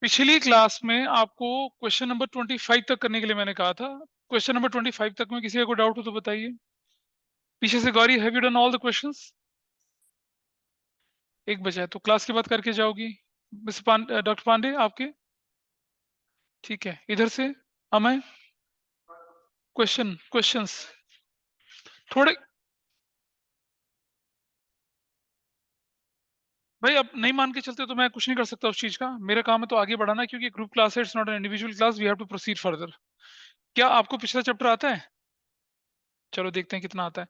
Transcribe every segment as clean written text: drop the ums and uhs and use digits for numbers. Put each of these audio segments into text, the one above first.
पिछली क्लास में आपको क्वेश्चन नंबर 25 तक करने के लिए मैंने कहा था। क्वेश्चन नंबर 25 तक में किसी का कोई डाउट हो तो बताइए। पीछे से Gauri, have you done all the questions? एक बचा है तो क्लास के बाद करके जाओगी। डॉक्टर पांडे आपके? ठीक है, इधर से अमय, क्वेश्चंस थोड़े। भाई अब नहीं मान के चलते तो मैं कुछ नहीं कर सकता उस चीज का। मेरा काम है तो आगे बढ़ाना, क्योंकि ग्रुप क्लास है, it's not an individual class, we have to proceed further. क्या आपको पिछला चैप्टर आता है? चलो देखते हैं कितना आता है।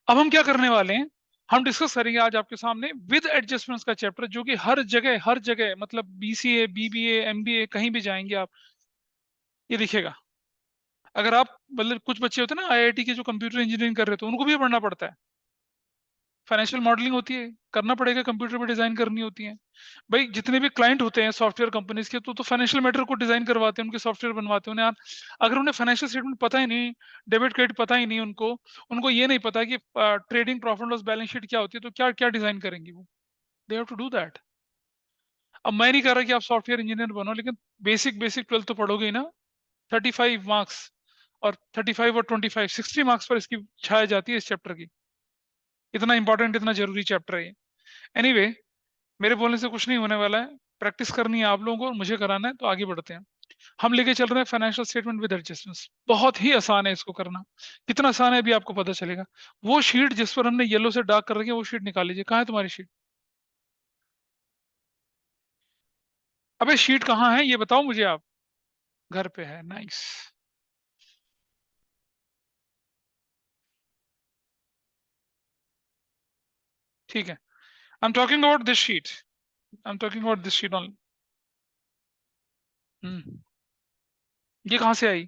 अब हम क्या करने वाले हैं, हम डिस्कस करेंगे आज आपके सामने विद एडजस्टमेंट्स का चैप्टर, जो कि हर जगह मतलब बीसीए, बीबीए, एमबीए कहीं भी जाएंगे आप, ये दिखेगा। अगर आप मतलब कुछ बच्चे होते हैं ना आईआईटी के जो कंप्यूटर इंजीनियरिंग कर रहे थे, उनको भी ये पढ़ना पड़ता है। फाइनेंशियल मॉडलिंग होती है, करना पड़ेगा, कंप्यूटर पे डिजाइन करनी होती है। भाई जितने भी क्लाइंट होते हैं सॉफ्टवेयर कंपनीज के, तो फाइनेंशियल मैटर को डिजाइन करवाते हैं, उनके सॉफ्टवेयर बनवाते हैं उन्हें। अगर उन्हें फाइनेंशियल स्टेटमेंट पता ही नहीं, डेबिट क्रेडिट पता ही नहीं उनको, उनको ये नहीं पता कि trading profit loss balance sheet क्या होती है, तो क्या क्या डिजाइन करेंगे वो? They have to do that. अब मैं नहीं कह रहा कि आप सॉफ्टवेयर इंजीनियर बनो, लेकिन बेसिक बेसिक 12 तो पढ़ोगे ही ना। 35 मार्क्स, और 35 और 25 60 मार्क्स पर इसकी छाया जाती है इस चैप्टर की। इतना इंपॉर्टेंट, इतना जरूरी चैप्टर है ये। एनीवे, मेरे बोलने से कुछ नहीं होने वाला है। प्रैक्टिस करनी है आप लोगों को और मुझे कराना है, तो आगे बढ़ते हैं। हम लेके चल रहे हैं फाइनेंशियल स्टेटमेंट विद एडजस्टमेंट्स। बहुत ही आसान है इसको करना। कितना आसान है अभी आपको पता चलेगा। वो शीट जिस पर हमने येलो से डार्क कर रखी है, वो शीट निकाल लीजिए। कहाँ है तुम्हारी शीट? अबे शीट कहाँ है ये बताओ मुझे आप। घर पे है, नाइस। ठीक है, I am talking about this sheet. I am talking about this sheet on. ये कहाँ से आई?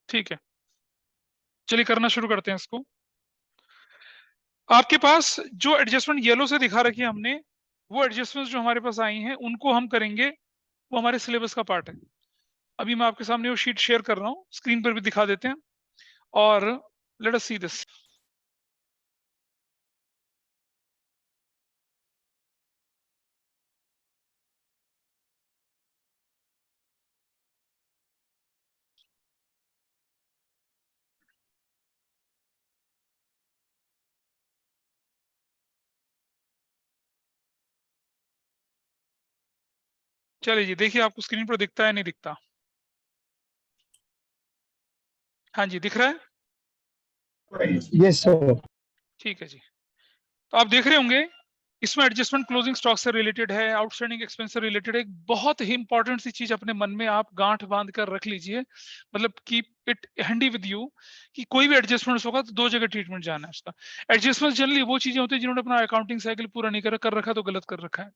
ठीक है, चलिए करना शुरू करते हैं इसको। आपके पास जो एडजस्टमेंट येलो से दिखा रखी है हमने, वो एडजस्टमेंट जो हमारे पास आई हैं उनको हम करेंगे, वो हमारे सिलेबस का पार्ट है। अभी मैं आपके सामने वो शीट शेयर कर रहा हूँ, स्क्रीन पर भी दिखा देते हैं। और लेट अस सी दिस। चलिए जी, देखिए आपको स्क्रीन पर दिखता है नहीं दिखता? हाँ जी, दिख रहा है। Yes sir. ठीक है जी, तो आप देख रहे होंगे इसमें एडजस्टमेंट क्लोजिंग स्टॉक से रिलेटेड है, आउटस्टैंडिंग एक्सपेंस से रिलेटेड है। एक बहुत ही इंपॉर्टेंट सी चीज अपने मन में आप गांठ बांध कर रख लीजिए, मतलब keep it handy with you, कि कोई भी एडजस्टमेंट होगा तो दो जगह ट्रीटमेंट जाना है उसका। एडजस्टमेंट जनरली वो चीजें होती है जिन्होंने अपना अकाउंटिंग साइकिल पूरा नहीं कर रखा तो गलत कर रखा है।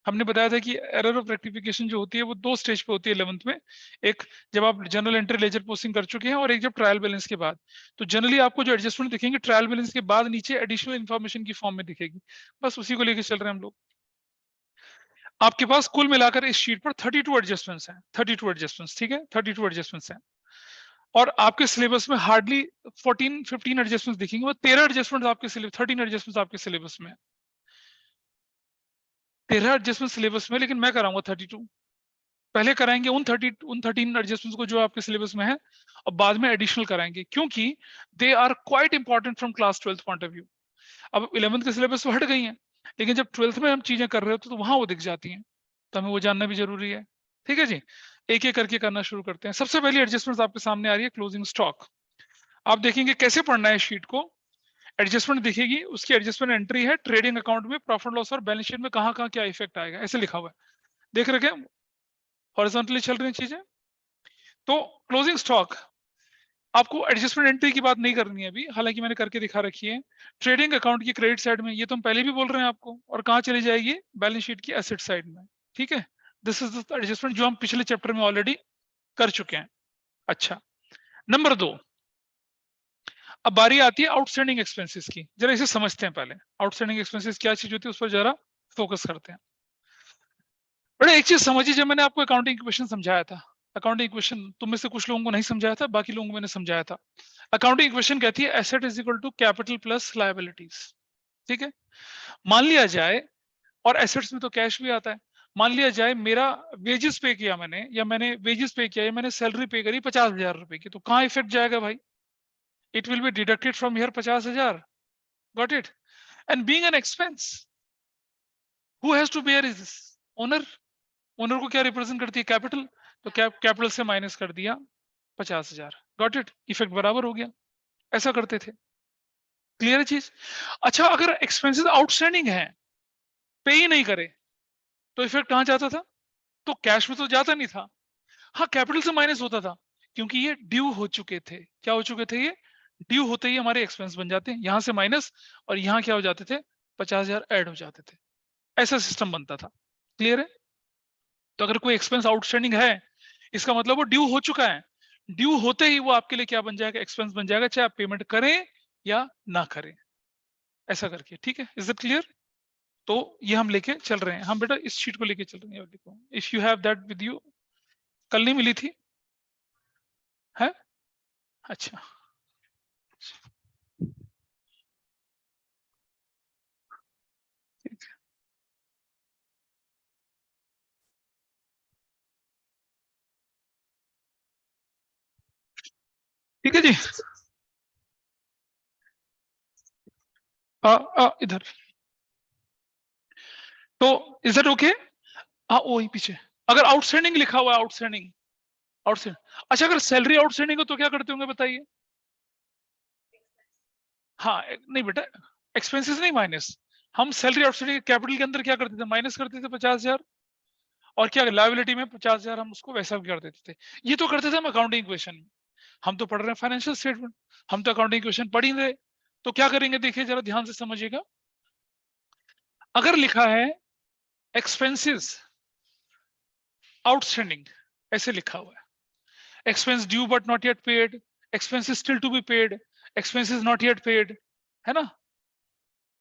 हमने बताया था कि एरर ऑफ रेक्टिफिकेशन जो होती है वो दो स्टेज पे होती है 11th में। एक जब आप जनरल एंट्री लेजर पोस्टिंग कर चुके हैं, और एक जब ट्रायल बैलेंस के बाद। तो जनरली आपको जो एडजस्टमेंट दिखेंगे ट्रायल बैलेंस के बाद नीचे एडिशनल इन्फॉर्मेशन की फॉर्म में दिखेगी। बस उसी को लेकर चल रहे हैं हम लोग। आपके पास कुल मिलाकर इस शीट पर 32 एडजस्टमेंट्स हैं, 32 एडजस्टमेंट्स, ठीक है, 32 एडजस्टमेंट्स हैं। और आपके सिलेबस में हार्डली 14-15 एडजस्टमेंट्स दिखेंगे। वो 13 एडजस्टमेंट्स आपके सिलेबस, 13 एडजस्टमेंट्स आपके सिलेबस में, 13 एडजस्टमेंट सिलेबस में, लेकिन मैं कराऊंगा 32। पहले कराएंगे उन 13 एडजस्टमेंट्स को जो आपके सिलेबस में है, और बाद में एडिशनल कराएंगे, क्योंकि they are quite important from class 12th point of view. अब 11th के सिलेबस में हट गई हैं, लेकिन जब 12th में हम चीजें कर रहे होते तो वहां वो दिख जाती हैं, तो हमें वो जानना भी जरूरी है। ठीक है जी, एक एक करके करना शुरू करते हैं। सबसे पहली एडजस्टमेंट आपके सामने आ रही है, क्लोजिंग स्टॉक। आप देखेंगे कैसे पढ़ना है शीट को। एडजस्टमेंट दिखेगी, उसकी एडजस्टमेंट एंट्री है, ट्रेडिंग अकाउंट में प्रॉफिट लॉस और बैलेंस शीट में कहाँ कहाँ क्या इफेक्ट आएगा, ऐसे लिखा हुआ है। देख रखे हॉरिजॉन्टली चल रही चीजें। तो क्लोजिंग स्टॉक, आपको एडजस्टमेंट एंट्री की बात नहीं करनी है अभी, हालांकि मैंने करके दिखा रखी है। ट्रेडिंग अकाउंट की क्रेडिट साइड में, ये तो हम पहले भी बोल रहे हैं आपको, और कहाँ चली जाएगी, बैलेंस शीट की एसेट साइड में। ठीक है, दिस इज द एडजस्टमेंट जो हम पिछले चैप्टर में ऑलरेडी कर चुके हैं। अच्छा, नंबर 2, अब बारी आती है आउटस्टैंडिंग एक्सपेंसेस की। जरा इसे समझते हैं पहले, आउटस्टैंडिंग एक्सपेंसेस क्या चीज होती है उस पर जरा फोकस करते हैं। बड़े एक चीज समझिए, जब मैंने आपको अकाउंटिंग इक्वेशन समझाया था, अकाउंटिंग इक्वेशन तुम में से कुछ लोगों को नहीं समझाया था, बाकी लोगों को मैंने समझाया था। अकाउंटिंग इक्वेशन कहती है asset is equal to capital plus liabilities. ठीक है, मान लिया जाए और एसेट्स में तो कैश भी आता है। मान लिया जाए मेरा वेजेस पे किया मैंने, या मैंने वेजेस पे किया, या मैंने सैलरी पे करी 50,000 रुपए की, तो कहाँ इफेक्ट जाएगा भाई? It will be deducted from here 50,000। Got it? And being an expense, who has to bear is this? Owner. Owner को क्या रिप्रेजेंट करती है? कैपिटल। तो कैपिटल से माइनस कर दिया 50,000। Got it? इफेक्ट बराबर हो गया। ऐसा करते थे। क्लियर है चीज? अच्छा, अगर एक्सपेंसेस आउटस्टैंडिंग है, पे ही नहीं करे, तो इफेक्ट कहां जाता था? तो कैश में तो जाता नहीं था, हाँ कैपिटल से माइनस होता था, क्योंकि ये ड्यू हो चुके थे। क्या हो चुके थे? ये ड्यू होते ही हमारे एक्सपेंस बन जाते हैं, यहां से माइनस, और यहां क्या हो जाते थे? 50,000 ऐड हो जाते थे। ऐसा सिस्टम बनता था। क्लियर है? तो अगर कोई एक्सपेंस आउटस्टैंडिंग है, इसका मतलब वो ड्यू हो चुका है। ड्यू होते ही वो आपके लिए क्या बन जाएगा? एक्सपेंस बन जाएगा, चाहे आप पेमेंट करें या ना करें। ऐसा करके, ठीक है? Is it clear? तो ये हम लेके चल रहे हैं, हम बेटा इस शीट को लेके चल रहे हैं। देखो, if you have that with you, कल नहीं मिली थी है? अच्छा, ठीक है जी। इधर। तो इज दैट ओके? हाँ, वही पीछे। अगर आउटस्टैंडिंग लिखा हुआ है, आउटस्टैंडिंग, आउटस्टैंडिंग, अच्छा अगर सैलरी आउटस्टैंडिंग हो तो क्या करते होंगे बताइए? हाँ, नहीं बेटा, एक्सपेंसेस नहीं माइनस, हम सैलरी आउटस्टैंडिंग कैपिटल के अंदर क्या करते थे? माइनस करते थे 50,000, और क्या लायबिलिटी में 50,000 हम उसको वैसा भी कर देते थे। ये तो करते थे हम अकाउंटिंग इक्वेशन में। हम तो पढ़ रहे हैं फाइनेंशियल स्टेटमेंट, हम तो अकाउंटिंग इक्वेशन पढ़ ही नहीं रहे। तो क्या करेंगे? देखिए जरा ध्यान से समझिएगा। अगर लिखा है एक्सपेंसेस आउटस्टैंडिंग, ऐसे लिखा हुआ है, expense due but not yet paid, expenses still to be paid, expenses not yet paid, है ना?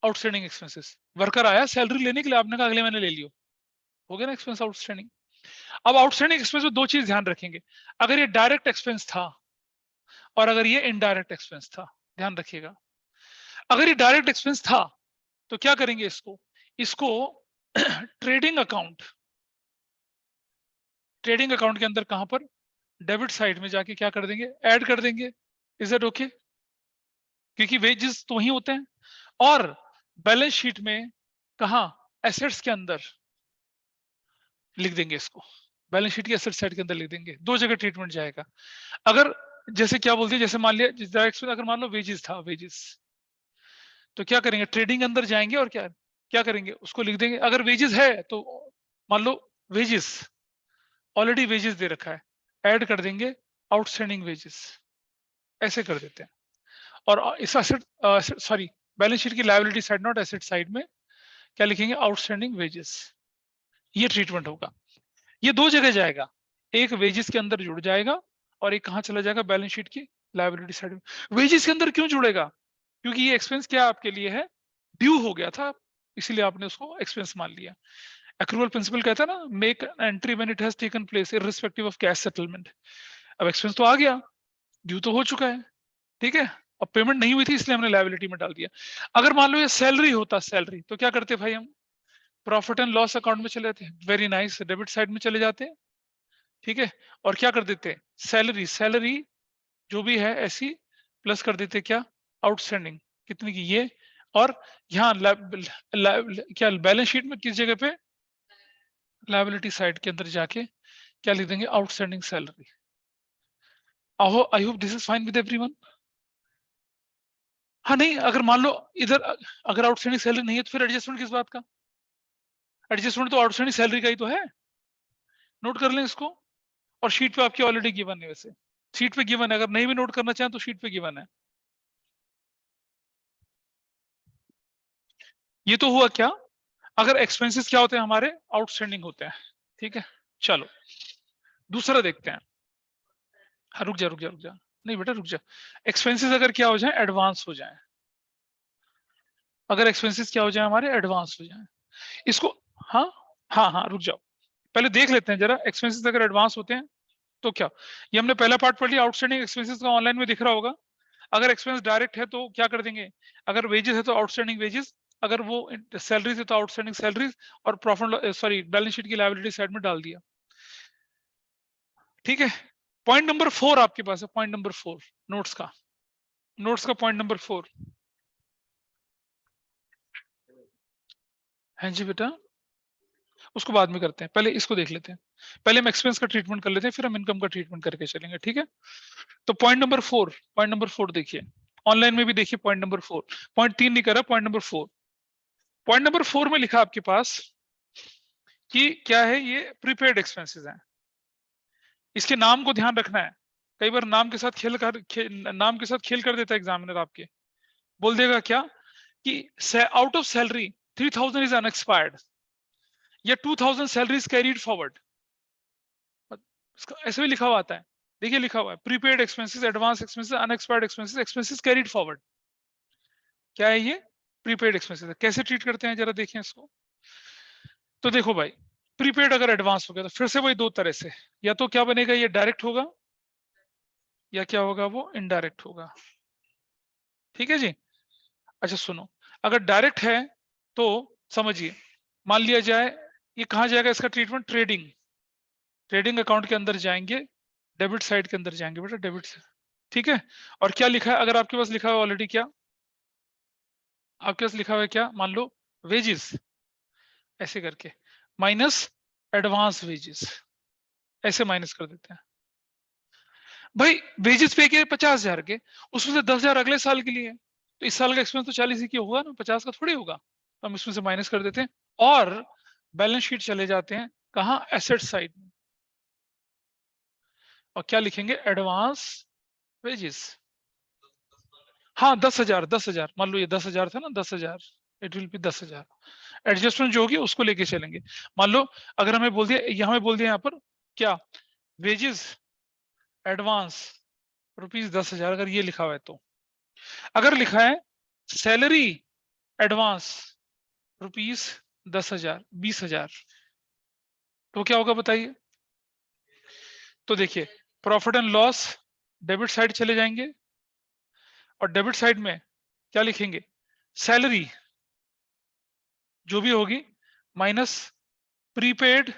आउटस्टैंडिंग एक्सपेंसेस, वर्कर आया सैलरी लेने के लिए, आपने कहा अगले महीने ले लियो, हो गया ना एक्सपेंस आउटस्टैंडिंग। अब आउटस्टैंडिंग एक्सपेंस में दो चीज ध्यान रखेंगे, अगर ये डायरेक्ट एक्सपेंस था और अगर ये इनडायरेक्ट एक्सपेंस था। ध्यान रखिएगा, अगर ये डायरेक्ट एक्सपेंस था तो क्या करेंगे? इसको इसको ट्रेडिंग अकाउंट, ट्रेडिंग अकाउंट के अंदर कहां पर? डेबिट साइड में जाके क्या कर देंगे? ऐड कर देंगे। Is that okay? क्योंकि वेजेस तो वही होते हैं। और बैलेंस शीट में कहा? एसेट्स के अंदर लिख देंगे इसको, बैलेंस शीट की एसेट साइड के अंदर लिख देंगे। दो जगह ट्रीटमेंट जाएगा। अगर जैसे क्या बोलते हैं, जैसे मान लिया अगर मान लो वेजेस था, वेजेस, तो क्या करेंगे? ट्रेडिंग अंदर जाएंगे और क्या क्या करेंगे? उसको लिख देंगे। अगर वेजेस है तो मान लो वेजेस, ऑलरेडी वेजेस दे रखा है, ऐड कर देंगे आउटस्टैंडिंग वेजेस, ऐसे कर देते हैं। और इस एसेट, सॉरी, बैलेंस शीट की liability side, not asset side में क्या लिखेंगे? Outstanding wages. ये ट्रीटमेंट होगा। ये दो जगह जाएगा, एक वेजेस के अंदर जुड़ जाएगा और एक कहां चला जाएगा? बैलेंस शीट की लायबिलिटी साइड में। वेजेस के अंदर क्यों जुड़ेगा? क्योंकि ये एक्सपेंस क्या आपके लिए है? ड्यू हो गया था, इसीलिए आपने उसको एक्सपेंस मान लिया। एक्रूअल प्रिंसिपल कहता है ना, make entry when it has taken place irrespective of cash settlement. अब एक्सपेंस तो आ गया, ड्यू तो हो चुका है, ठीक है? अब पेमेंट नहीं हुई थी इसलिए हमने लायबिलिटी में डाल दिया। अगर मान लो ये सैलरी होता, सैलरी, तो क्या करते भाई? हम प्रॉफिट एंड लॉस अकाउंट में चले जाते हैं, वेरी नाइस, डेबिट साइड में चले जाते हैं, ठीक है? और क्या कर देते हैं? सैलरी, सैलरी जो भी है ऐसी प्लस कर देते क्या? आउटस्टैंडिंग, कितनी की? ये। और यहाँ क्या बैलेंस शीट में किस जगह पे? लायबिलिटी साइड के अंदर जाके क्या लिख देंगे? Outstanding salary. I hope this is fine with everyone. हाँ, नहीं, अगर मान लो इधर अगर आउटस्टैंडिंग सैलरी नहीं है तो फिर एडजस्टमेंट किस बात का? एडजस्टमेंट तो आउटस्टैंडिंग सैलरी का ही तो है। नोट कर लें इसको। और शीट पे आपकी ऑलरेडी गिवन है, वैसे शीट पे गिवन है, अगर नहीं भी नोट करना चाहें तो शीट पे गिवन है। ये तो हुआ क्या? अगर एक्सपेंसेस क्या होते हैं हमारे? आउटस्टैंडिंग होते हैं, ठीक है? चलो दूसरा देखते हैं। हाँ, रुक जा रुक जा रुक जा, नहीं बेटा रुक जा। एक्सपेंसेस अगर क्या हो जाए? एडवांस हो जाए। अगर एक्सपेंसेस क्या हो जाए हमारे? एडवांस हो जाए, इसको, हाँ हाँ हाँ, रुक जाओ, पहले देख लेते हैं जरा। एक्सपेंसेस अगर एडवांस होते हैं तो क्या? ये हमने पहला पार्ट पढ़ लिया, आउटस्टैंडिंग एक्सपेंसेस का, ऑनलाइन में दिख रहा होगा। अगर एक्सपेंस डायरेक्ट है तो क्या कर देंगे? अगर वेजेस है तो आउटस्टैंडिंग वेजेस, अगर वो सैलरीज है तो आउटस्टैंडिंग सैलरीज, और प्रॉफिट बैलेंस शीट की लायबिलिटी साइड में डाल दिया। ठीक है, पॉइंट नंबर 4 आपके पास है, पॉइंट नंबर 4 नोट्स का पॉइंट नंबर 4। हाँ जी बेटा, उसको बाद में करते हैं, पहले इसको देख लेते हैं। पहले हम एक्सपेंस का ट्रीटमेंट कर लेते हैं, फिर हम इनकम का ट्रीटमेंट करके चलेंगे। ठीक है, तो पॉइंट नंबर 4 देखिए, ऑनलाइन में भी देखिए पॉइंट नंबर 4, पॉइंट 3 नहीं कर रहा, पॉइंट नंबर 4। पॉइंट नंबर 4 में लिखा आपके पास कि क्या है, ये प्रीपेड एक्सपेंसेस हैं। इसके नाम को ध्यान रखना है, कई बार नाम के साथ नाम के साथ खेल कर देता है एग्जामिनर, आपके बोल देगा क्या कि out of salary 3000 is unexpired, या 2000 सैलरी इज कैरीड फॉरवर्ड, ऐसे भी लिखा हुआ आता है। देखिए लिखा हुआ है prepaid expenses, advance expenses, unexpired expenses, expenses carried forward. क्या है ये? Prepaid expenses. कैसे ट्रीट करते हैं जरा देखें इसको। तो देखो भाई, प्रीपेड अगर एडवांस हो गया तो फिर से वही दो तरह से, या तो क्या बनेगा, ये डायरेक्ट होगा, या क्या होगा, वो इनडायरेक्ट होगा। ठीक है जी। अच्छा सुनो, अगर डायरेक्ट है तो समझिए, मान लिया जाए ये कहां जाएगा इसका ट्रीटमेंट, ट्रेडिंग अकाउंट के अंदर जाएंगे, डेबिट साइड के अंदर जाएंगे बेटा, डेबिट से। ठीक है, और क्या लिखा है, अगर आपके पास लिखा है ऑलरेडी, क्या आपके पास लिखा हुआ है, क्या मान लो वेजेस, ऐसे करके माइनस एडवांस वेजेस, ऐसे माइनस कर देते हैं। भाई वेजेस पे किए 50,000 के, उसमें से 10,000 अगले साल के लिए है, तो इस साल का एक्सपेंस तो 40 ही की होगा ना, 50 का थोड़ी होगा, तो हम इसमें से माइनस कर देते हैं और बैलेंस शीट चले जाते हैं कहां, एसेट साइड में, और क्या लिखेंगे, एडवांस वेजेस। हाँ 10,000 मान लो ये 10,000 था ना, 10,000, इट विल बी 10,000। एडजस्टमेंट जो होगी उसको लेके चलेंगे। मान लो अगर हमें बोल दिया, हमें बोल दिया यहाँ पर क्या, वेजेस एडवांस ₹10,000, अगर ये लिखा हुआ है तो, अगर लिखा है सैलरी एडवांस ₹10,000 20,000, तो क्या होगा बताइए। तो देखिए profit and loss debit side चले जाएंगे, और डेबिट साइड में क्या लिखेंगे, सैलरी जो भी होगी माइनस प्रीपेड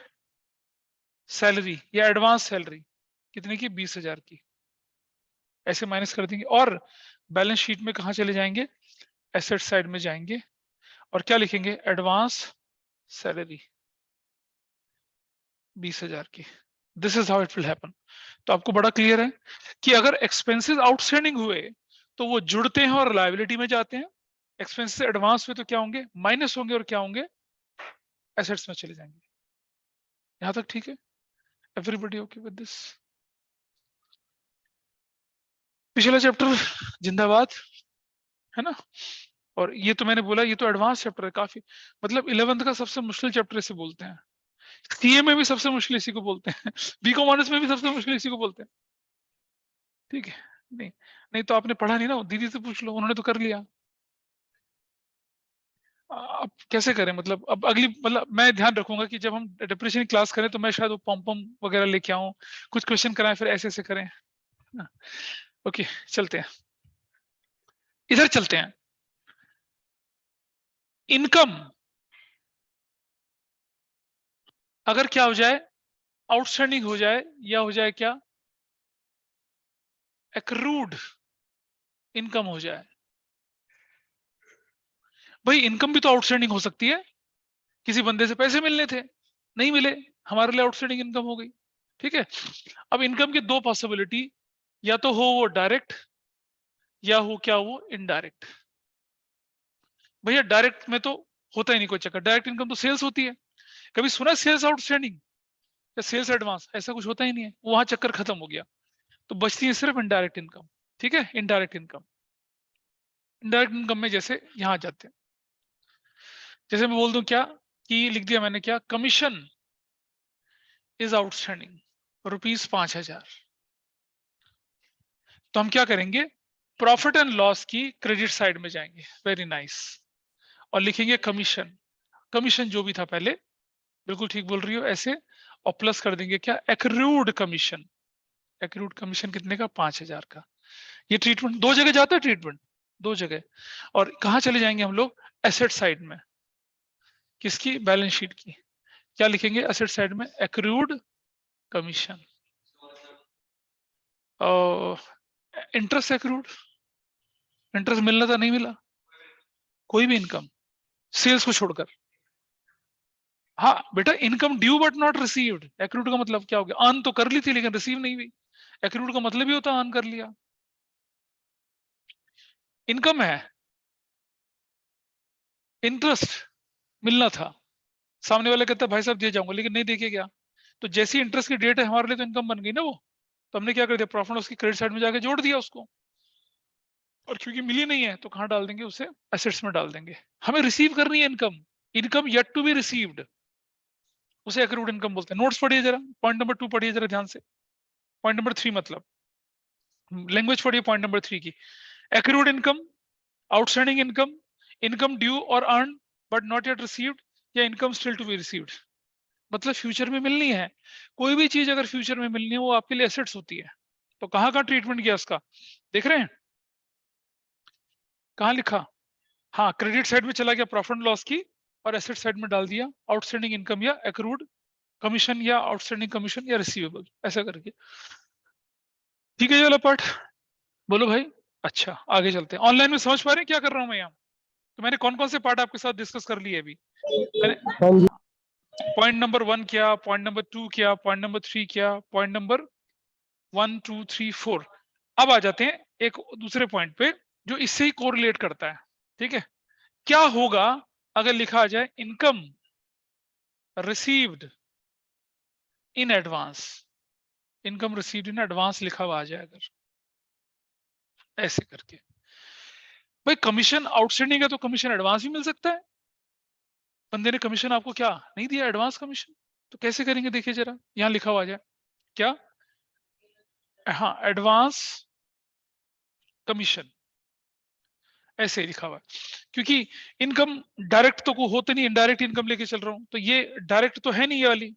सैलरी या एडवांस सैलरी, कितने की, 20,000 की, ऐसे माइनस कर देंगे, और बैलेंस शीट में कहा चले जाएंगे, एसेट साइड में जाएंगे, और क्या लिखेंगे, एडवांस सैलरी 20,000 की। This is how it will happen. तो आपको बड़ा क्लियर है कि अगर एक्सपेंसेस आउटस्टैंडिंग हुए तो वो जुड़ते हैं और लायबिलिटी में जाते हैं, एक्सपेंसेस एडवांस हुए तो क्या होंगे, माइनस होंगे, और क्या होंगे, एसेट्स में चले जाएंगे। यहां तक ठीक है, एवरीबॉडी ओके विद दिस। पिछला चैप्टर जिंदाबाद, है ना। और ये तो मैंने बोला, ये तो एडवांस चैप्टर है काफी, मतलब 11th का सबसे मुश्किल चैप्टर इसे बोलते हैं, सीए में भी सबसे मुश्किल इसी को बोलते हैं, बीकॉम ऑनर्स में भी सबसे मुश्किल इसी को बोलते हैं। ठीक है, नहीं नहीं तो आपने पढ़ा नहीं ना, दीदी से पूछ लो, उन्होंने तो कर लिया। अब कैसे करें, मतलब अब अगली, मतलब मैं ध्यान रखूंगा कि जब हम डिप्रेशन की क्लास करें तो मैं शायद वो पॉम पॉम वगैरह लेके आऊं, कुछ क्वेश्चन कराएं, फिर ऐसे ऐसे करें ना। ओके चलते हैं, इधर चलते हैं। इनकम अगर क्या हो जाए, आउटस्टैंडिंग हो जाए, या हो जाए क्या, एक्रूड इनकम हो जाए। भाई इनकम भी तो आउटस्टैंडिंग हो सकती है, किसी बंदे से पैसे मिलने थे, नहीं मिले, हमारे लिए आउटस्टैंडिंग इनकम हो गई। ठीक है, अब इनकम की दो पॉसिबिलिटी, या तो हो वो डायरेक्ट, या हो क्या, वो इनडायरेक्ट। भैया डायरेक्ट में तो होता ही नहीं कोई चक्कर, डायरेक्ट इनकम तो सेल्स होती है, कभी सुना सेल्स आउटस्टैंडिंग या सेल्स एडवांस, ऐसा कुछ होता ही नहीं है, वहां चक्कर खत्म हो गया। तो बचती है सिर्फ इनडायरेक्ट इनकम। ठीक है, इनडायरेक्ट इनकम, इनडायरेक्ट इनकम में जैसे यहां जाते हैं, जैसे मैं बोल दूं क्या, कि लिख दिया मैंने क्या, कमीशन इज आउटस्टैंडिंग ₹5,000, तो हम क्या करेंगे, प्रॉफिट एंड लॉस की क्रेडिट साइड में जाएंगे, वेरी नाइस, और लिखेंगे कमीशन, कमीशन जो भी था पहले, बिल्कुल ठीक बोल रही हो ऐसे, और प्लस कर देंगे क्या, एक्रूड कमीशन, एक्रूड कमीशन कितने का, 5,000 का। ये ट्रीटमेंट दो जगह जाता है, ट्रीटमेंट दो जगह, और कहाँ चले जाएंगे हम लोग, एसेट साइड में, किसकी? बैलेंस शीट की। क्या लिखेंगे एसेट साइड में? Accrued commission. और इंटरेस्ट एक्रूड, इंटरेस्ट मिलना था, नहीं मिला। कोई भी इनकम सेल्स को छोड़कर। हाँ बेटा, income due but not received. Accrued का मतलब क्या हो गया? अर्न तो कर ली थी लेकिन रिसीव नहीं हुई। एक्रूड का मतलब ही होता है अर्न कर लिया। इनकम है, इंटरेस्ट मिलना था, सामने वाला कहता है भाई साहब दे जाऊंगा, लेकिन नहीं देके गया। तो जैसी इंटरेस्ट की डेट है हमारे लिए, तो इनकम बन गई ना वो। तो हमने क्या कर दिया? प्रॉफिट लॉस की क्रेडिट साइड में जाके जोड़ दिया उसको। और क्योंकि मिली नहीं है तो कहाँ डाल देंगे? उसे एसेट्स में डाल देंगे। हमें रिसीव करनी है income, income yet to be received, उसे एक्रूड इनकम बोलते हैं। नोट्स पढ़िए जरा, पॉइंट नंबर 2 पढ़िए जरा ध्यान से। पॉइंट नंबर 3 मतलब लैंग्वेज पढ़िए पॉइंट नंबर 3 की। Accrued income, outstanding income, income due और earned but not yet received, या income still to be received. मतलब फ्यूचर में मिलनी है। कोई भी चीज अगर फ्यूचर में मिलनी है वो आपके लिए एसेट्स होती है। तो कहाँ कहाँ ट्रीटमेंट किया उसका, देख रहे हैं? कहाँ लिखा? हाँ, क्रेडिट साइड में चला गया प्रॉफिट लॉस की, और एसेट साइड में डाल दिया आउटस्टैंडिंग इनकम या एक्रूड कमीशन या आउटस्टैंडिंग कमीशन या रिसीवेबल, ऐसा करके। ठीक है ये वाला पार्ट, बोलो भाई। अच्छा आगे चलते हैं। ऑनलाइन में समझ पा रहे हैं क्या कर रहा हूं मैं यहाँ? तो मैंने कौन कौन से पार्ट आपके साथ डिस्कस कर लिए अभी? मैंने हाँ जी। पॉइंट नंबर 1 किया, पॉइंट नंबर 2 किया, पॉइंट नंबर 3 किया, पॉइंट नंबर 1 2 3 4। अब आ जाते हैं एक दूसरे पॉइंट पे जो इससे ही कोरिलेट करता है। ठीक है, क्या होगा अगर लिखा आ जाए income received in advance? Income received in advance लिखा हुआ आ जाए अगर, ऐसे करके। भाई कमीशन आउटस्टैंडिंग है तो कमीशन एडवांस भी मिल सकता है। बंदे ने कमीशन आपको क्या नहीं दिया? Advance commission. तो कैसे करेंगे देखिए जरा, यहां लिखा हुआ आ जाए क्या? हाँ, एडवांस कमीशन, ऐसे ही लिखा हुआ है। क्योंकि इनकम डायरेक्ट तो को होते नहीं, इनडायरेक्ट इनकम लेके चल रहा हूं, तो ये डायरेक्ट तो है नहीं ये वाली,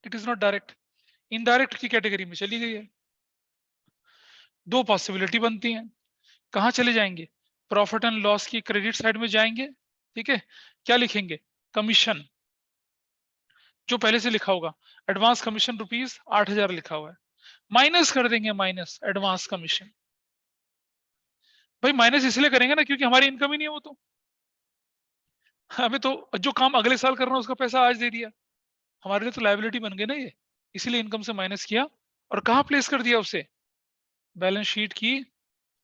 it is not direct, indirect की कैटेगरी में चली गई है। दो पॉसिबिलिटी बनती हैं, कहां चले जाएंगे? प्रॉफिट एंड लॉस की क्रेडिट साइड में जाएंगे। ठीक है, क्या लिखेंगे? कमीशन, जो पहले से लिखा होगा, एडवांस कमीशन रुपीज 8,000 लिखा हुआ है, माइनस कर देंगे, माइनस एडवांस कमीशन। भाई माइनस इसलिए करेंगे ना क्योंकि हमारी इनकम ही नहीं है वो तो। हमें तो जो काम अगले साल करना है उसका पैसा आज दे दिया, हमारे लिए तो लायबिलिटी बन गई ना ये, इसीलिए इनकम से माइनस किया। और कहां प्लेस कर दिया उसे? बैलेंस शीट की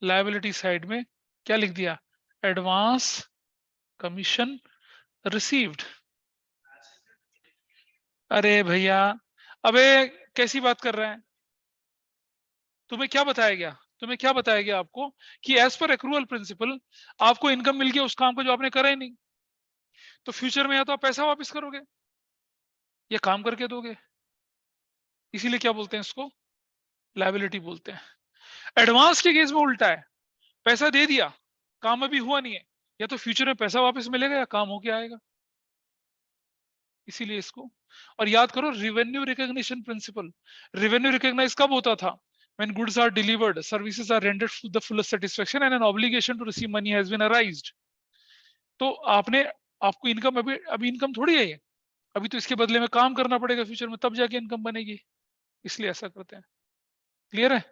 लायबिलिटी साइड में। क्या लिख दिया? Advance commission received. अरे भैया, अबे कैसी बात कर रहे हैं? तुम्हें क्या बताया गया? तुम्हें क्या बताया गया आपको? कि एज पर एक्रूअल प्रिंसिपल आपको इनकम मिल गया उस काम को जो आपने करा ही नहीं। तो फ्यूचर में या तो आप पैसा वापस करोगे या काम करके दोगे। इसीलिए क्या बोलते हैं इसको? लायबिलिटी बोलते हैं। एडवांस के केस में उल्टा है, पैसा दे दिया, काम अभी हुआ नहीं है, या तो फ्यूचर में पैसा वापस मिलेगा या काम होके आएगा, इसीलिए इसको। और याद करो revenue recognition principle. Revenue recognize कब होता था? when goods are delivered, services are rendered to the fullest satisfaction and an obligation to receive money has been arised। तो आपने, आपको इनकम अभी अभी इनकम थोड़ी है ये, अभी तो इसके बदले में काम करना पड़ेगा फ्यूचर में, तब जाके इनकम बनेगी, इसलिए ऐसा करते हैं। क्लियर है?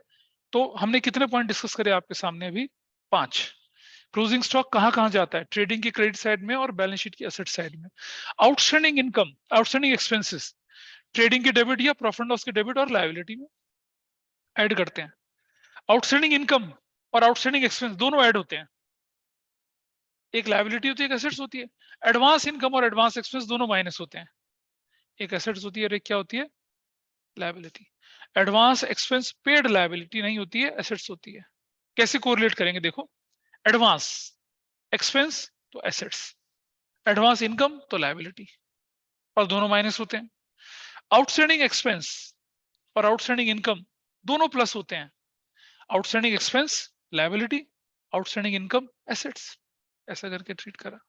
तो हमने कितने पॉइंट डिस्कस करे आपके सामने अभी? 5। क्लोजिंग स्टॉक कहां कहां जाता है? ट्रेडिंग की क्रेडिट साइड में और बैलेंस शीट की एसेट साइड में। Outstanding income, outstanding expenses trading के डेबिट या प्रॉफिट लॉस के डेबिट और लायबिलिटी में ऐड करते हैं। आउटस्टैंडिंग इनकम और आउटस्टैंडिंग एक्सपेंस दोनों ऐड होते हैं, एक लायबिलिटी होती है एक एसेट्स होती है। एडवांस इनकम और एडवांस एक्सपेंस दोनों माइनस होते हैं, एक एसेट्स होती है और एक क्या होती है? Liability. Advance expense paid liability नहीं होती है, एसेट्स होती है। कैसे कोरिलेट करेंगे देखो, एडवांस एक्सपेंस तो एसेट्स, एडवांस इनकम तो लायबिलिटी, और दोनों माइनस होते हैं। आउटस्टैंडिंग एक्सपेंस और आउटस्टैंडिंग इनकम दोनों प्लस होते हैं, outstanding expense liability, outstanding income assets, ऐसा करके ट्रीट करा।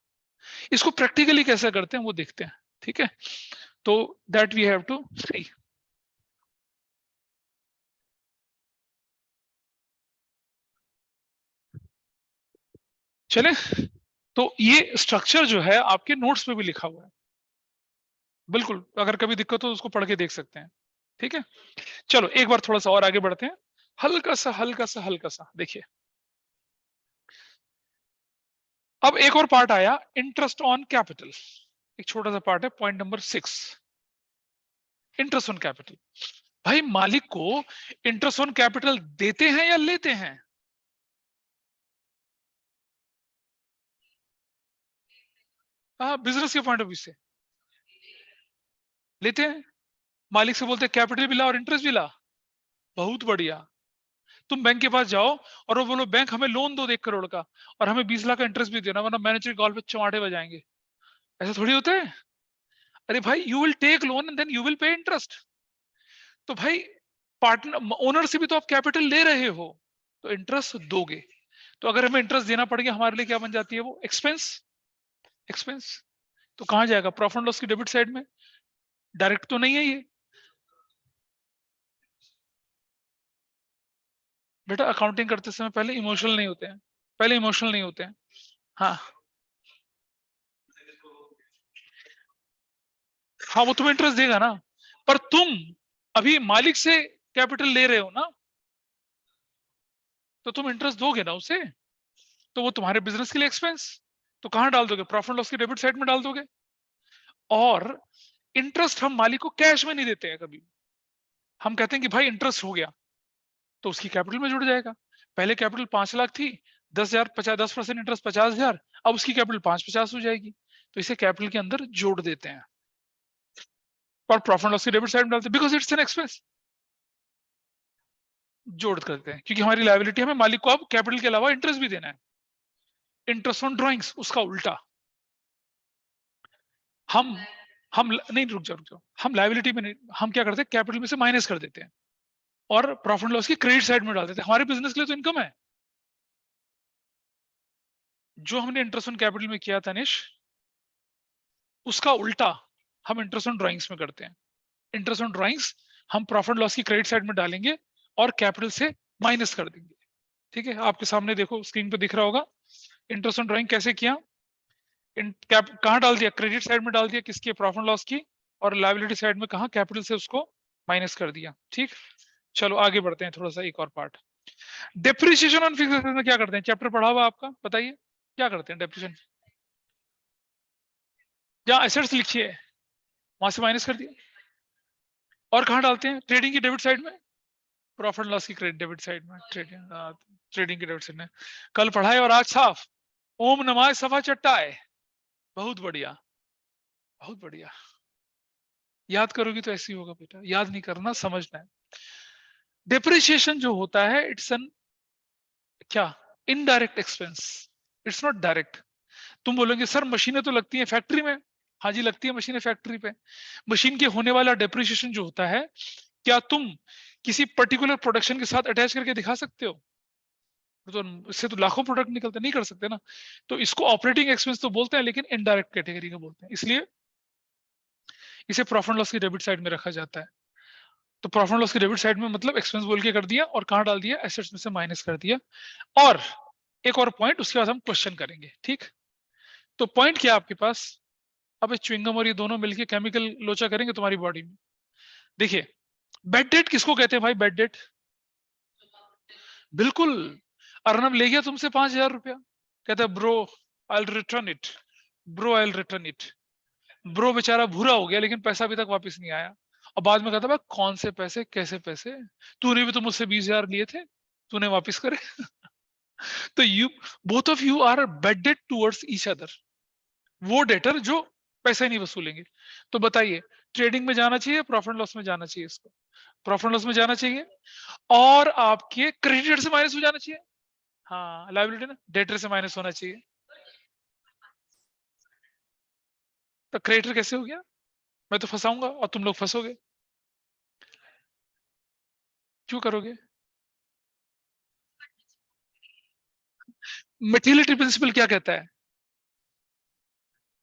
इसको प्रैक्टिकली कैसे करते हैं वो देखते हैं। ठीक है, तो दैट वी हैव टू सी। चले तो ये स्ट्रक्चर जो है आपके नोट्स में भी लिखा हुआ है, बिल्कुल, अगर कभी दिक्कत हो तो उसको पढ़ के देख सकते हैं। ठीक है, चलो एक बार थोड़ा सा और आगे बढ़ते हैं, हल्का सा देखिए। अब एक और पार्ट आया, इंटरेस्ट ऑन कैपिटल, एक छोटा सा पार्ट है, point number 6, interest on capital. भाई मालिक को इंटरेस्ट ऑन कैपिटल देते हैं या लेते हैं? बिजनेस के पॉइंट ऑफ व्यू से लेते हैं। मालिक से बोलते हैं कैपिटल भी ला और इंटरेस्ट भी ला, बहुत बढ़िया। तुम बैंक के पास जाओ और वो बोलो बैंक हमें लोन दो 1 करोड़ का और हमें 20 लाख का इंटरेस्ट भी देना, वरना मैनेजर कॉल पे चमाटे बजाएंगे। ऐसा थोड़ी होता है। अरे भाई, you will take loan and then you will pay interest. तो भाई पार्टनर ओनर से भी तो आप कैपिटल ले रहे हो, तो इंटरेस्ट दोगे। तो अगर हमें इंटरेस्ट देना पड़ गया, हमारे लिए क्या बन जाती है वो? एक्सपेंस। एक्सपेंस तो कहां जाएगा? प्रॉफिट एंड लॉस की डेबिट साइड में। डायरेक्ट तो नहीं है ये बेटा। अकाउंटिंग करते समय पहले इमोशनल नहीं होते हैं, पहले इमोशनल नहीं होते हैं। हाँ हाँ, वो तुम्हें इंटरेस्ट देगा ना, पर तुम अभी मालिक से कैपिटल ले रहे हो ना, तो तुम इंटरेस्ट दोगे ना उसे, तो वो तुम्हारे बिजनेस के लिए एक्सपेंस। तो कहां डाल दोगे? प्रॉफिट लॉस की डेबिट साइड में डाल दोगे। और इंटरेस्ट हम मालिक को कैश में नहीं देते हैं कभी। हम कहते हैं कि भाई इंटरेस्ट हो गया, तो उसकी कैपिटल में जुड़ जाएगा। पहले कैपिटल 5 लाख थी, 10,000 10% इंटरेस्ट 50,000, अब उसकी कैपिटल 550 हो जाएगी, तो इसे कैपिटल के अंदर जोड़ देते हैं और प्रॉफिट लॉस की डेबिट साइड में डालते हैं, बिकॉज इट्स एन एक्सपेंस। जोड़ करते हैं क्योंकि हमारी लायबिलिटी, हमें मालिक को अब कैपिटल के अलावा इंटरेस्ट भी देना है। इंटरेस्ट ऑन ड्रॉइंग्स उसका उल्टा। हम नहीं, रुक जाओ, हम लायबिलिटी में नहीं, हम क्या करते हैं कैपिटल में से माइनस कर देते हैं और प्रॉफिट लॉस की क्रेडिट साइड में डाल देते हैं। हमारे बिजनेस के लिए तो इनकम है। जो हमने इंटरेस्ट ऑन कैपिटल में किया था निश, उसका उल्टा हम इंटरेस्ट ऑन ड्राइंग्स में करते हैं। इंटरेस्ट ऑन ड्राइंग्स हम प्रॉफिट लॉस की क्रेडिट साइड में डालेंगे और कैपिटल से माइनस कर देंगे। ठीक है, आपके सामने देखो स्क्रीन पे दिख रहा होगा इंटरेस्ट ऑन ड्राइंग कैसे किया। कहां डाल दिया? क्रेडिट साइड में डाल दिया, किसकी? प्रॉफिट लॉस की। और लायबिलिटी साइड में कहा? कैपिटल से उसको माइनस कर दिया। ठीक, चलो आगे बढ़ते हैं थोड़ा सा, एक और part. Depreciation on fixed asset में क्या करते हैं? चैप्टर पढ़ा हुआ आपका, बताइए क्या करते हैं डेप्रिसिएशन? जहां एसेट्स लिखिए वहां से माइनस कर दिया। और कहां डालते हैं? ट्रेडिंग की डेबिट साइड में, प्रॉफिट लॉस की क्रेडिट डेबिट साइड में, ट्रेडिंग की डेबिट साइड में। कल पढ़ाए और आज साफ। ओम नमाय सफा चट्टाए। बहुत बढ़िया, बहुत बढ़िया। याद करोगी तो ऐसे ही होगा बेटा, याद नहीं करना, समझना है। डेप्रिसिएशन जो होता है इट्स एन क्या? Indirect expense, it's not direct. तुम बोलोगे सर मशीनें तो लगती हैं फैक्ट्री में। हाँ जी, लगती है मशीनें फैक्ट्री पे। मशीन के होने वाला डेप्रिसिएशन जो होता है, क्या तुम किसी पर्टिकुलर प्रोडक्शन के साथ अटैच करके दिखा सकते हो? तो इससे तो लाखों प्रोडक्ट निकलते, नहीं कर सकते ना। तो इसको ऑपरेटिंग एक्सपेंस तो बोलते हैं, लेकिन इनडायरेक्ट कैटेगरी का बोलते हैं, इसलिए इसे प्रॉफिट लॉस की डेबिट साइड में रखा जाता है। तो प्रॉफिट लॉस की डेबिट साइड में मतलब एक्सपेंस बोल के कर दिया और कहां डाल दिया? एसेट्स में से माइनस कर दिया। और एक और पॉइंट, उसके बाद हम क्वेश्चन करेंगे। ठीक, तो पॉइंट क्या आपके पास? अब च्युइंगम और ये दोनों मिलके केमिकल लोचा करेंगे तुम्हारी बॉडी में। देखिए, बेड डेट किसको कहते हैं भाई? बेड डेट, बिल्कुल। अर्नब ले गया तुमसे 5,000 रुपया, कहता है bro I return it, bro I return it. Bro बेचारा भूरा हो गया, लेकिन पैसा अभी तक वापस नहीं आया। और बाद में कहता भाई कौन से पैसे, कैसे पैसे? तूने भी तो मुझसे 20,000 लिए थे, तूने वापस करे। तो you, both of you are indebted towards each other. वो डेटर जो पैसे नहीं वसूलेंगे। तो बताइए, ट्रेडिंग में जाना चाहिए, प्रॉफिट लॉस में जाना चाहिए? इसको प्रॉफिट लॉस में जाना चाहिए, और आपके क्रेडिटर से माइनस हो जाना चाहिए। हाँ, लाइबिलिटी ना, डेटर से माइनस होना चाहिए। तो क्रेडिटर कैसे हो गया? मैं तो फंसाऊंगा और तुम लोग फंसोगे। क्यों करोगे? मेटिलिटी प्रिंसिपल क्या कहता है?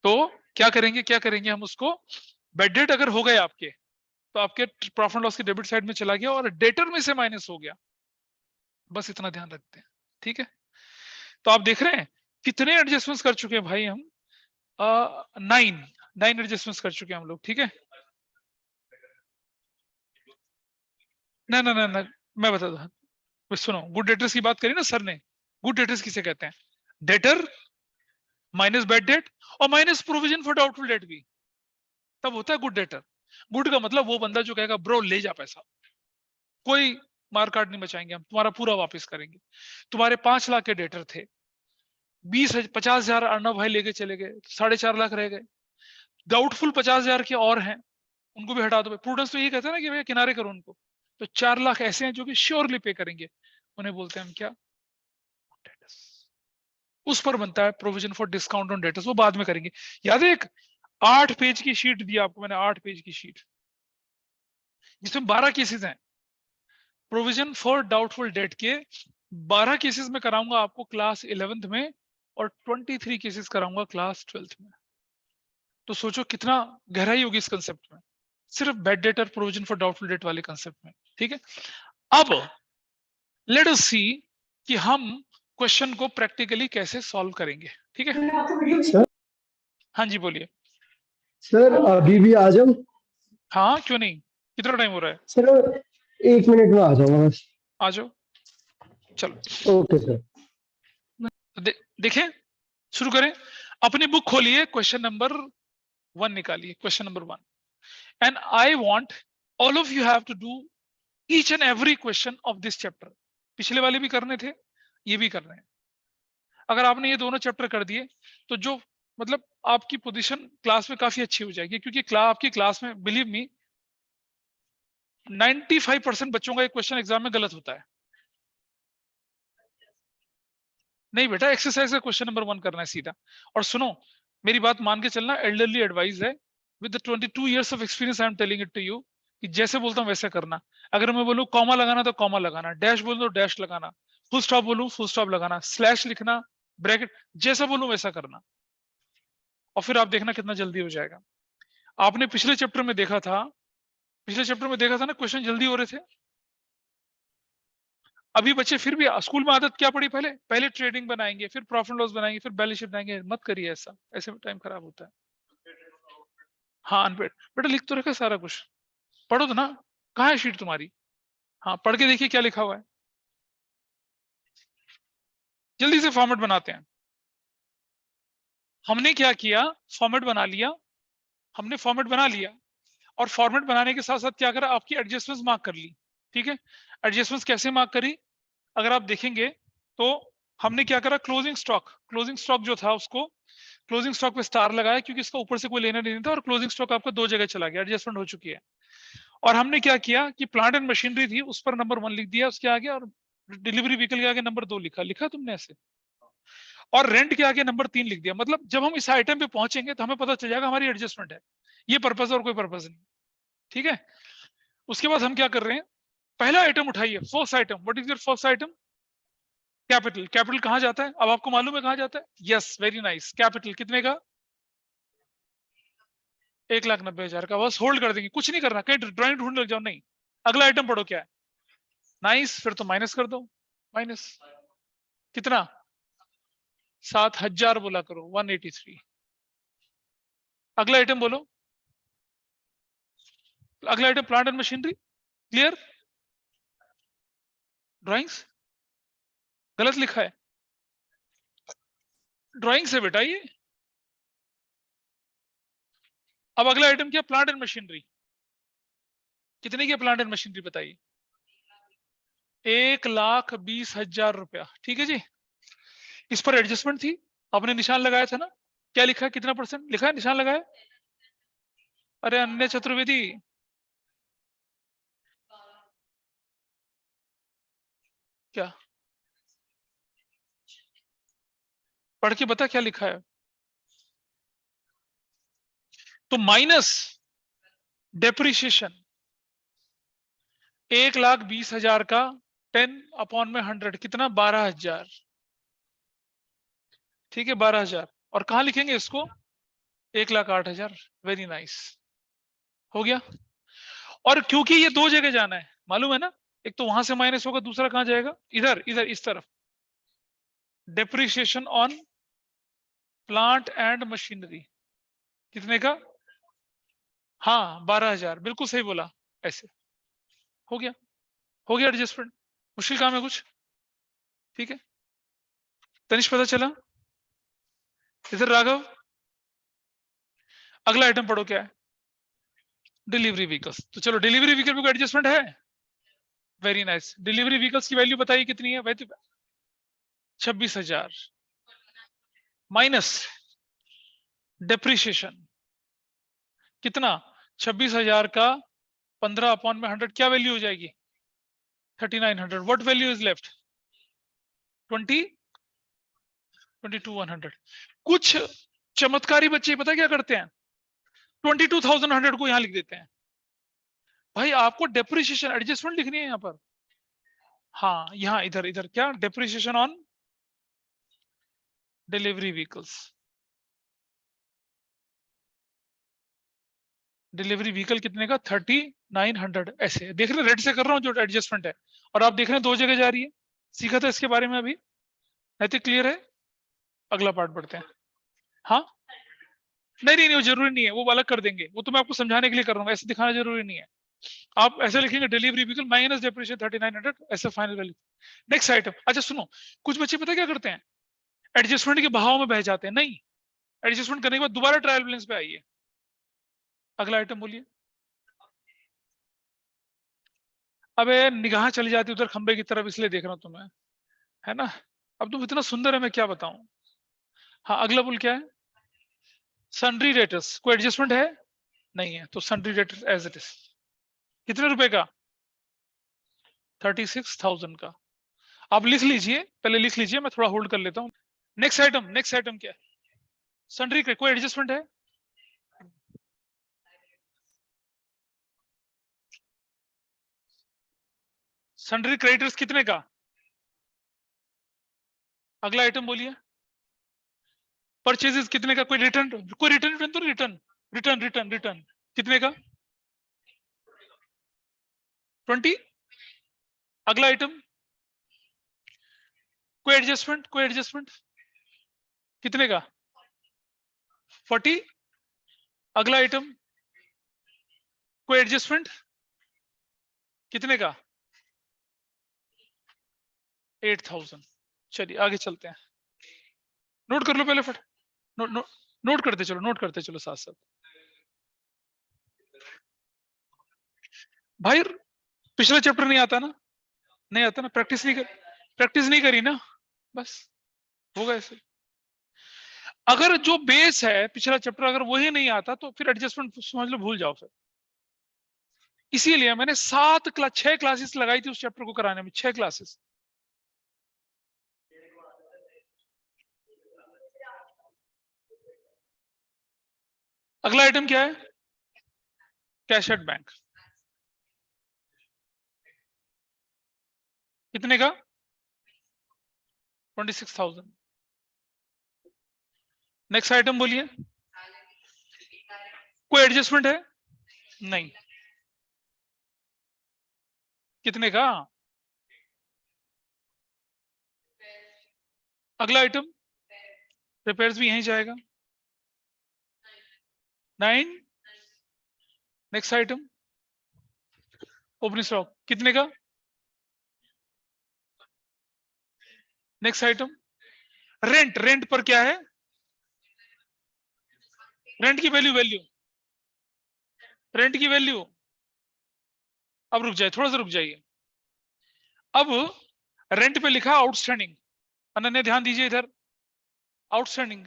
तो क्या करेंगे, क्या करेंगे हम उसको? बेड डेट अगर हो गए आपके, तो आपके प्रॉफिट लॉस की डेबिट साइड में चला गया और डेटर में से माइनस हो गया। बस इतना ध्यान रखते हैं। ठीक है, तो आप देख रहे हैं कितने एडजस्टमेंट्स कर चुके हैं भाई हम? 9 एडजस्टमेंट्स कर चुके हैं हम लोग, ठीक है। ना ना ना ना, मैं बता दूं, सुनो, गुड डेटर्स की बात करी ना सर ने। गुड डेटर्स किसे कहते हैं? डेटर माइनस बैड डेट और minus provision for doubtful debt भी, तब होता है गुड डेटर। गुड का मतलब वो बंदा जो कहेगा ब्रो ले जा पैसा, कोई मार काट नहीं बचाएंगे, हम तुम्हारा पूरा वापस करेंगे। तुम्हारे 5 लाख के डेटर थे, 50,000 अर्णव भाई लेके चले गए, 4.5 लाख रह गए। डाउटफुल 50,000 के और हैं, उनको भी हटा दो। प्रूडेंस तो यही कहता है ना कि भैया किनारे करो उनको। तो 4 लाख ऐसे हैं जो कि श्योरली पे करेंगे, उन्हें बोलते हैं हम क्या? उस पर बनता है provision for discount on debtors, वो बाद में करेंगे। याद है एक 8 पेज की शीट दी आपको मैंने, 8 पेज की शीट जिसमें 12 केसेस हैं। प्रोविजन फॉर डाउटफुल डेट के 12 केसेस में कराऊंगा आपको क्लास 11th में, और 23 केसेस कराऊंगा क्लास 12th में। तो सोचो कितना गहराई होगी इस कंसेप्ट में, सिर्फ बैड डेट और प्रोविजन फॉर डाउटफुल डेट वाले कंसेप्ट में, ठीक है। अब लेट अस सी कि हम क्वेश्चन को प्रैक्टिकली कैसे सॉल्व करेंगे, ठीक है। सर हाँ जी बोलिए। सर अभी भी आ जाऊं? हाँ क्यों नहीं, कितना टाइम हो रहा है? सर 1 मिनट में आ जाऊंगा बस। आ जाओ, चलो। Okay sir. देखें, शुरू करें। अपनी बुक खोलिए, क्वेश्चन नंबर 1 निकालिए, question number 1। And I want all of you have to do each and every question of this chapter. पिछले वाले भी करने थे, ये भी करने हैं। अगर आपने ये दोनों चैप्टर कर दिए तो जो मतलब आपकी पोजीशन क्लास में काफी अच्छी हो जाएगी, क्योंकि आपकी क्लास में बिलीव मी 95% बच्चों का एक क्वेश्चन एग्जाम में गलत होता है। नहीं बेटा, एक्सरसाइज का क्वेश्चन नंबर 1 करना है सीधा। और सुनो, मेरी बात मान के चलना, एल्डरली एडवाइस है, with the 22 years of experience I am telling it to you, कि जैसे बोलता हूं वैसे करना। अगर मैं बोलूं कॉमा लगाना तो कॉमा लगाना, डैश बोलूं तो डैश लगाना, फुल स्टॉप बोलूं फुल स्टॉप लगाना, स्लैश लिखना, ब्रैकेट, जैसा बोलूं वैसा करना। और फिर आप देखना कितना जल्दी हो जाएगा। आपने पिछले चैप्टर में देखा था, ना क्वेश्चन जल्दी हो रहे थे। अभी बच्चे फिर भी स्कूल में आदत क्या पड़ी, पहले पहले ट्रेडिंग बनाएंगे, फिर प्रॉफिट लॉस बनाएंगे, फिर बैलेंस शीट बनाएंगे। मत करिए ऐसा, ऐसे में टाइम खराब होता है। हाँ अनपेड बेटा, लिख तो रखा सारा कुछ, पढ़ो तो ना। कहाँ है शीट तुम्हारी? हाँ पढ़ के देखिए क्या लिखा हुआ है। जल्दी से फॉर्मेट बनाते हैं। हमने क्या किया, फॉर्मेट बना लिया। हमने फॉर्मेट बना लिया, और फॉर्मेट बनाने के साथ साथ क्या करा, आपकी एडजस्टमेंट्स मार्क कर ली, ठीक है। एडजस्टमेंट्स कैसे मार्क करी, अगर आप देखेंगे तो हमने क्या करा, क्लोजिंग स्टॉक जो था उसको क्लोजिंग स्टॉक पे स्टार लगाया, क्योंकि इसका ऊपर से कोई लेना नहीं था, और क्लोजिंग स्टॉक आपका 2 जगह चला गया, एडजस्टमेंट हो चुकी है। और हमने क्या किया कि प्लांट एंड मशीनरी थी, उस पर नंबर 1 लिख दिया उसके आगे, और डिलीवरी व्हीकल के आगे नंबर 2 लिखा, तुमने ऐसे। और रेंट के आगे नंबर 3 लिख दिया। मतलब जब हम इस आइटम पे पहुंचेंगे तो हमें पता चल जाएगा हमारी एडजस्टमेंट है, ये पर्पज और कोई पर्पज नहीं, ठीक है। उसके बाद हम क्या कर रहे हैं, पहला आइटम उठाइए, first item. What is your first item? Capital. Capital कहां जाता है, अब आपको मालूम है कहां जाता है? Yes very nice. कैपिटल कितने का? 1,90,000 का। बस होल्ड कर देंगे, कुछ नहीं करना, कहीं ड्राइंग ढूंढ लग जाओ, नहीं। अगला आइटम पढ़ो क्या है। नाइस, फिर तो माइनस कर दो। माइनस कितना? 7,000 बोला करो, 183। अगला आइटम बोलो, अगला item plant and machinery. Clear? Drawings गलत लिखा है, ड्राइंग से बेटा ये। अब अगला आइटम क्या, प्लांट एंड मशीनरी। कितने की प्लांट एंड मशीनरी बताइए? 1,20,000 रुपया, ठीक है जी। इस पर एडजस्टमेंट थी, आपने निशान लगाया था ना। क्या लिखा है, कितना परसेंट लिखा है, निशान लगाया? अरे अन्य चतुर्वेदी, क्या पढ़ के बता क्या लिखा है। तो माइनस डेप्रिसिएशन 1,20,000 का 10/100 कितना, 12,000, ठीक है 12,000। और कहां लिखेंगे इसको, 1,08,000। वेरी नाइस, हो गया। और क्योंकि ये 2 जगह जाना है, मालूम है ना, एक तो वहां से माइनस होगा, दूसरा कहां जाएगा, इधर इधर इस तरफ। Depreciation on plant and machinery कितने का? हाँ 12,000, बिल्कुल सही बोला। ऐसे हो गया, हो गया एडजस्टमेंट। मुश्किल काम है कुछ? ठीक है, तनिष पता चला? इधर राघव, अगला आइटम पढ़ो क्या है? Delivery vehicles. तो चलो डिलीवरी व्हीकल में कोई एडजस्टमेंट है? Very nice. डिलीवरी व्हीकल्स की वैल्यू बताइए कितनी है? वैसे 26,000 माइनस डेप्रिसिएशन कितना? 26,000 का 15 अपॉन में 100 क्या वैल्यू हो जाएगी? 3900। What value is left? 22,100। कुछ चमत्कारी बच्चे पता क्या करते हैं? 22,100 को यहां लिख देते हैं। भाई आपको डेप्रिसिएशन एडजस्टमेंट लिखनी है यहां पर। हाँ यहां इधर इधर क्या? Depreciation on delivery vehicles. Delivery vehicle कितने का? 3900। ऐसे देख रहे, रेड से कर रहा हूं जो एडजस्टमेंट है, और आप देख रहे हैं दो जगह जा रही है। सीखा था इसके बारे में अभी? नैतिक क्लियर है? अगला पार्ट पढ़ते हैं। हाँ नहीं नहीं नहीं, वो जरूरी नहीं है, वो अलग कर देंगे, वो तो मैं आपको समझाने के लिए कर रहा हूँ, ऐसे दिखाना जरूरी नहीं है। आप ऐसे लिखेंगे डिलीवरी व्हीकल माइनस डेप्रिसिएशन 3900, ऐसे फाइनल वैल्यू। Next item. अच्छा सुनो, कुछ बच्चे पता क्या करते हैं? एडजस्टमेंट के बहाव में बह जाते हैं। नहीं, एडजस्टमेंट करने के बाद दोबारा ट्रायल बैलेंस पे आइए। अगला आइटम बोलिए। अबे निगाह चली जाती उधर खंबे की तरफ, इसलिए देख रहा हूं तुम्हें, है ना? अब तुम इतना सुंदर है, मैं क्या बताऊं। हाँ अगला बोल क्या है? सन्ड्री रेटर्स। कोई एडजस्टमेंट है? नहीं है, तो सन्ड्री रेटर्स एज इट इज। कितने रुपए का? 36,000 का। आप लिख लीजिए, पहले लिख लीजिए, मैं थोड़ा होल्ड कर लेता हूँ। नेक्स्ट आइटम, नेक्स्ट आइटम क्या है? सन्ड्री का कोई एडजस्टमेंट है? सन्ड्री क्रेडिटर्स कितने का? अगला आइटम बोलिए। परचेजेस कितने का? कोई रिटर्न, कोई रिटर्न रिटर्न तो रिटर्न, रिटर्न रिटर्न रिटर्न कितने का? 20। अगला आइटम। कोई एडजस्टमेंट, कोई एडजस्टमेंट कितने का? 40। अगला आइटम। कोई एडजस्टमेंट कितने का? 8,000। चलिए आगे चलते हैं। नोट कर लो पहले फट। नोट नोट नोट करते चलो, नोट करते चलो साथ साथ। भाई पिछला चैप्टर नहीं आता ना? नहीं आता ना? प्रैक्टिस नहीं करी ना, बस होगा ऐसे। अगर जो बेस है पिछला चैप्टर अगर वही नहीं आता तो फिर एडजस्टमेंट समझ लो भूल जाओ फिर। इसीलिए मैंने 6 क्लासेस लगाई थी उस चैप्टर को कराने में, 6 क्लासेस। अगला आइटम क्या है? कैश एट बैंक कितने का? 26,000। नेक्स्ट आइटम बोलिए। कोई एडजस्टमेंट है? नहीं। कितने का? अगला आइटम। रिपेयर्स भी यहीं जाएगा। 9। Next item. ओपनिंग स्टॉक कितने का? Next item. रेंट, रेंट पर क्या है? रेंट की वैल्यू, रेंट की वैल्यू। अब रुक जाइए, थोड़ा सा रुक जाइए। अब रेंट पे लिखा आउटस्टैंडिंग। अनन्या ध्यान दीजिए इधर। आउटस्टैंडिंग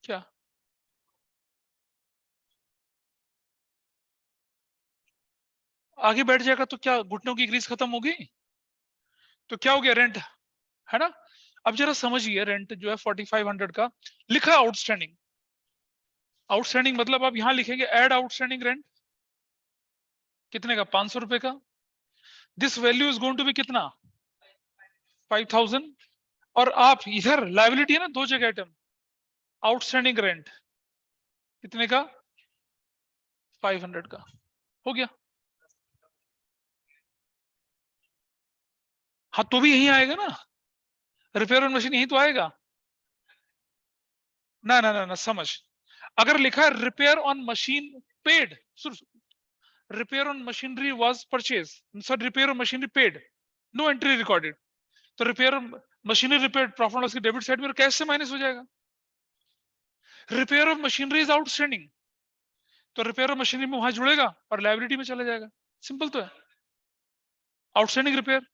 क्या? आगे बैठ जाएगा तो क्या घुटनों की ग्रीस खत्म होगी? तो क्या हो गया? रेंट है ना? अब जरा समझिए, रेंट जो है 4500 का लिखा आउटस्टैंडिंग। आउटस्टैंडिंग मतलब आप यहां लिखेंगे एड आउटस्टैंडिंग रेंट। कितने का? 500 रुपए का। This value is going to be कितना? 5,000। और आप इधर लाइबिलिटी है ना, दो जगह आइटम। आउटस्टैंडिंग रेंट कितने का? 500 का। हो गया। हाँ तो भी यही आएगा ना, रिपेयर ऑन मशीन यही तो आएगा ना। ना ना ना समझ, अगर लिखा है repair on machine paid, repair on machinery was purchase, sir repair on machinery paid, no entry recorded, तो repair machinery repair profit loss की डेबिट साइड में कैश से माइनस हो जाएगा। Repair of machinery is outstanding, तो repair of machinery में वहां जुड़ेगा और लायबिलिटी में चला जाएगा, सिंपल तो है। आउटस्टैंडिंग रिपेयर,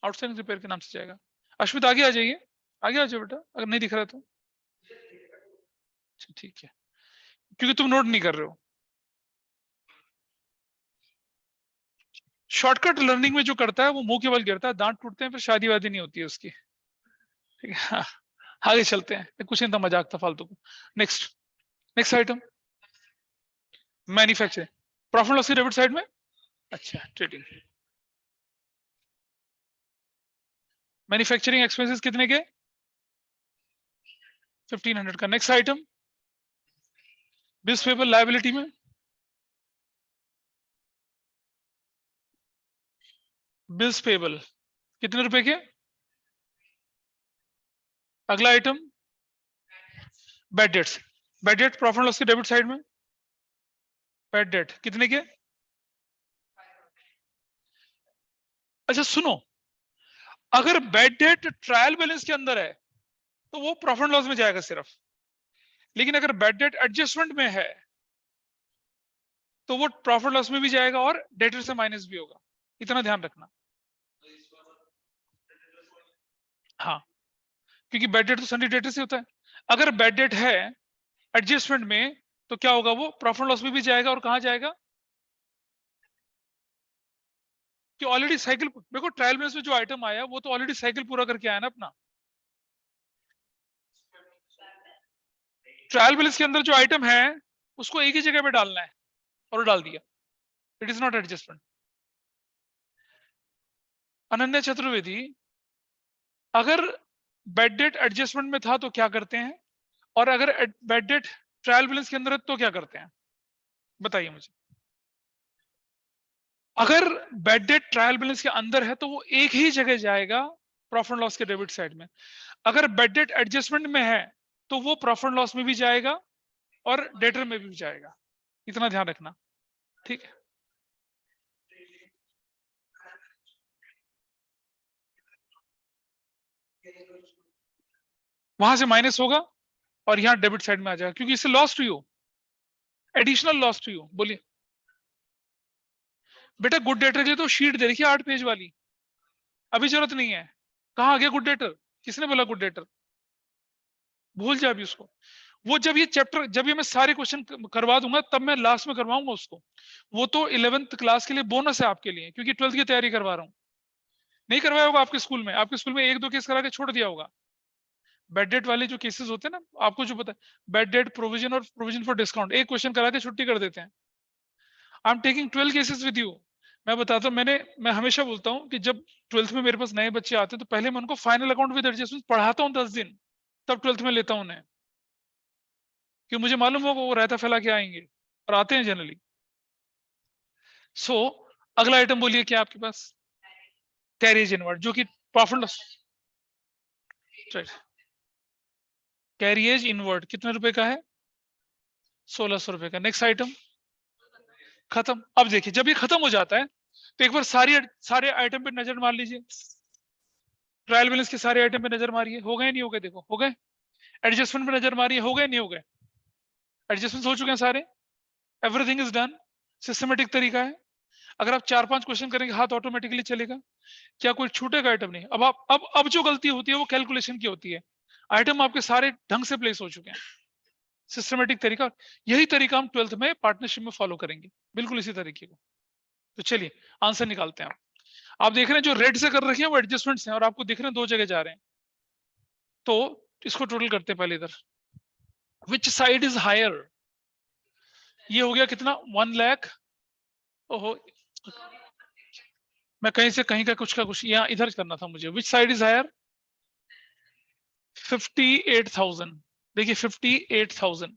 आउटस्टैंडिंग रिपेयर के नाम से जाएगा। अश्वित आगे आ जाइए, आगे आ जाओ बेटा, अगर नहीं दिख रहा तो ठीक है, क्योंकि तुम नोट नहीं कर रहे हो। शॉर्टकट लर्निंग में जो करता है वो मुंह के बल गिरता है, दांत टूटते हैं, फिर शादी वादी नहीं होती है उसकी, ठीक है। हाँ, आगे चलते हैं, कुछ नहीं था, मजाक था फालतू को। Next, next item manufacturing, profit loss की डेबिट साइड में, अच्छा ट्रेडिंग। मैन्युफैक्चरिंग एक्सपेंसेस कितने के, 1500 का। Next item bills payable liability में, बिल्स पेबल कितने रुपए के। अगला item bad debts, bad debt profit loss की डेबिट साइड में, बैड डेट कितने के। अच्छा सुनो, अगर बैड डेट ट्रायल बैलेंस के अंदर है तो वो प्रॉफिट लॉस में जाएगा सिर्फ, लेकिन अगर बैड डेट एडजस्टमेंट में है तो वो प्रॉफिट लॉस में भी जाएगा और डेटर से माइनस भी होगा, इतना ध्यान रखना। हाँ, क्योंकि बैड डेट तो सन्डी डेटर से होता है। अगर बैड डेट है एडजस्टमेंट में तो क्या होगा, वो प्रॉफिट लॉस में भी जाएगा और कहां जाएगा, कि ऑलरेडी साइकिल, देखो ट्रायल बैलेंस में जो आइटम आया वो तो ऑलरेडी साइकिल पूरा करके आया ना अपना। ट्रायल बैलेंस के अंदर जो आइटम है उसको एक ही जगह पे डालना है और डाल दिया, it is not adjustment. Ananya Chaturvedi, अगर बैड डेट एडजस्टमेंट में था तो क्या करते हैं, और अगर बैड डेट ट्रायल बैलेंस के अंदर है तो क्या करते हैं, बताइए मुझे। अगर बैड डेट ट्रायल बैलेंस के अंदर है तो वो एक ही जगह जाएगा, प्रॉफिट लॉस के डेबिट साइड में। अगर बैड डेट एडजस्टमेंट में है तो वो प्रॉफिट लॉस में भी जाएगा और डेटर में भी जाएगा, इतना ध्यान रखना, ठीक है। वहां से माइनस होगा और यहाँ डेबिट साइड में आ जाएगा, क्योंकि इससे loss to you, additional loss to you. बोलिए बेटा, गुड डेटर के लिए तो शीट दे रखी है 8 पेज वाली, अभी जरूरत नहीं है। कहाँ आ गया गुड डेटर, किसने बोला गुड डेटर, भूल जाए अभी उसको। वो जब ये चैप्टर, जब ये मैं सारे क्वेश्चन करवा दूंगा तब मैं लास्ट में करवाऊंगा उसको। वो तो 11th क्लास के लिए बोनस है आपके लिए, क्योंकि 12th की तैयारी करवा रहा हूँ। नहीं करवाया होगा आपके स्कूल में, आपके स्कूल में 1-2 केस करा के छोड़ दिया होगा। बेड डेट वाले जो केसेस होते हैं ना, आपको जो पता है, बेड डेट प्रोविजन और प्रोविजन फॉर डिस्काउंट, एक क्वेश्चन करा के छुट्टी कर देते हैं। I am taking 12 cases with you. मैं बताता हूँ, मैं हमेशा बोलता हूँ कि जब 12th में मेरे पास नए बच्चे आते हैं तो पहले मैं उनको फाइनल अकाउंट विद एडजस्टमेंट पढ़ाता हूँ 10 दिन, तब 12th में लेता हूँ उन्हें, कि मुझे मालूम होगा वो रायता फैला के आएंगे, और आते हैं जनरली। सो अगला आइटम बोलिए क्या आपके पास, कैरियज इनवर्ड, जो कि प्रॉफिट लॉस, कैरियज इनवर्ड कितने रुपए का है, 1600 रुपए का। नेक्स्ट आइटम खत्म। अब देखिए, जब ये खत्म हो जाता है तो एक बार सारे आइटम पे नजर मार लीजिए, ट्रायल बैलेंस के सारे आइटम पे नजर मारिए, हो गए नहीं हो गए, देखो हो गए। एडजस्टमेंट पे नजर मारिए, हो गए नहीं हो गए, एडजस्टमेंट हो चुके हैं सारे, एवरीथिंग इज डन। सिस्टमेटिक तरीका है, अगर आप 4-5 क्वेश्चन करेंगे हाथ ऑटोमेटिकली चलेगा, क्या कोई छूटेगा आइटम नहीं। अब जो गलती होती है वो कैलकुलेशन की होती है, आइटम आपके सारे ढंग से प्लेस हो चुके हैं, सिस्टमेटिक तरीका। यही तरीका हम 12th में पार्टनरशिप में फॉलो करेंगे, बिल्कुल इसी तरीके को। तो चलिए आंसर निकालते हैं। आप देख रहे हैं जो रेड से कर रखे हैं वो एडजस्टमेंट्स हैं, और आपको दिख रहे हैं 2 जगह जा रहे हैं, तो इसको टोटल करते हैं पहले इधर। विच साइड इज हायर, ये हो गया कितना, 1 लाख। ओहो, मैं कहीं से कहीं का कुछ यहाँ इधर करना था मुझे। विच साइड इज हायर, 58,000, देखिए 58,000।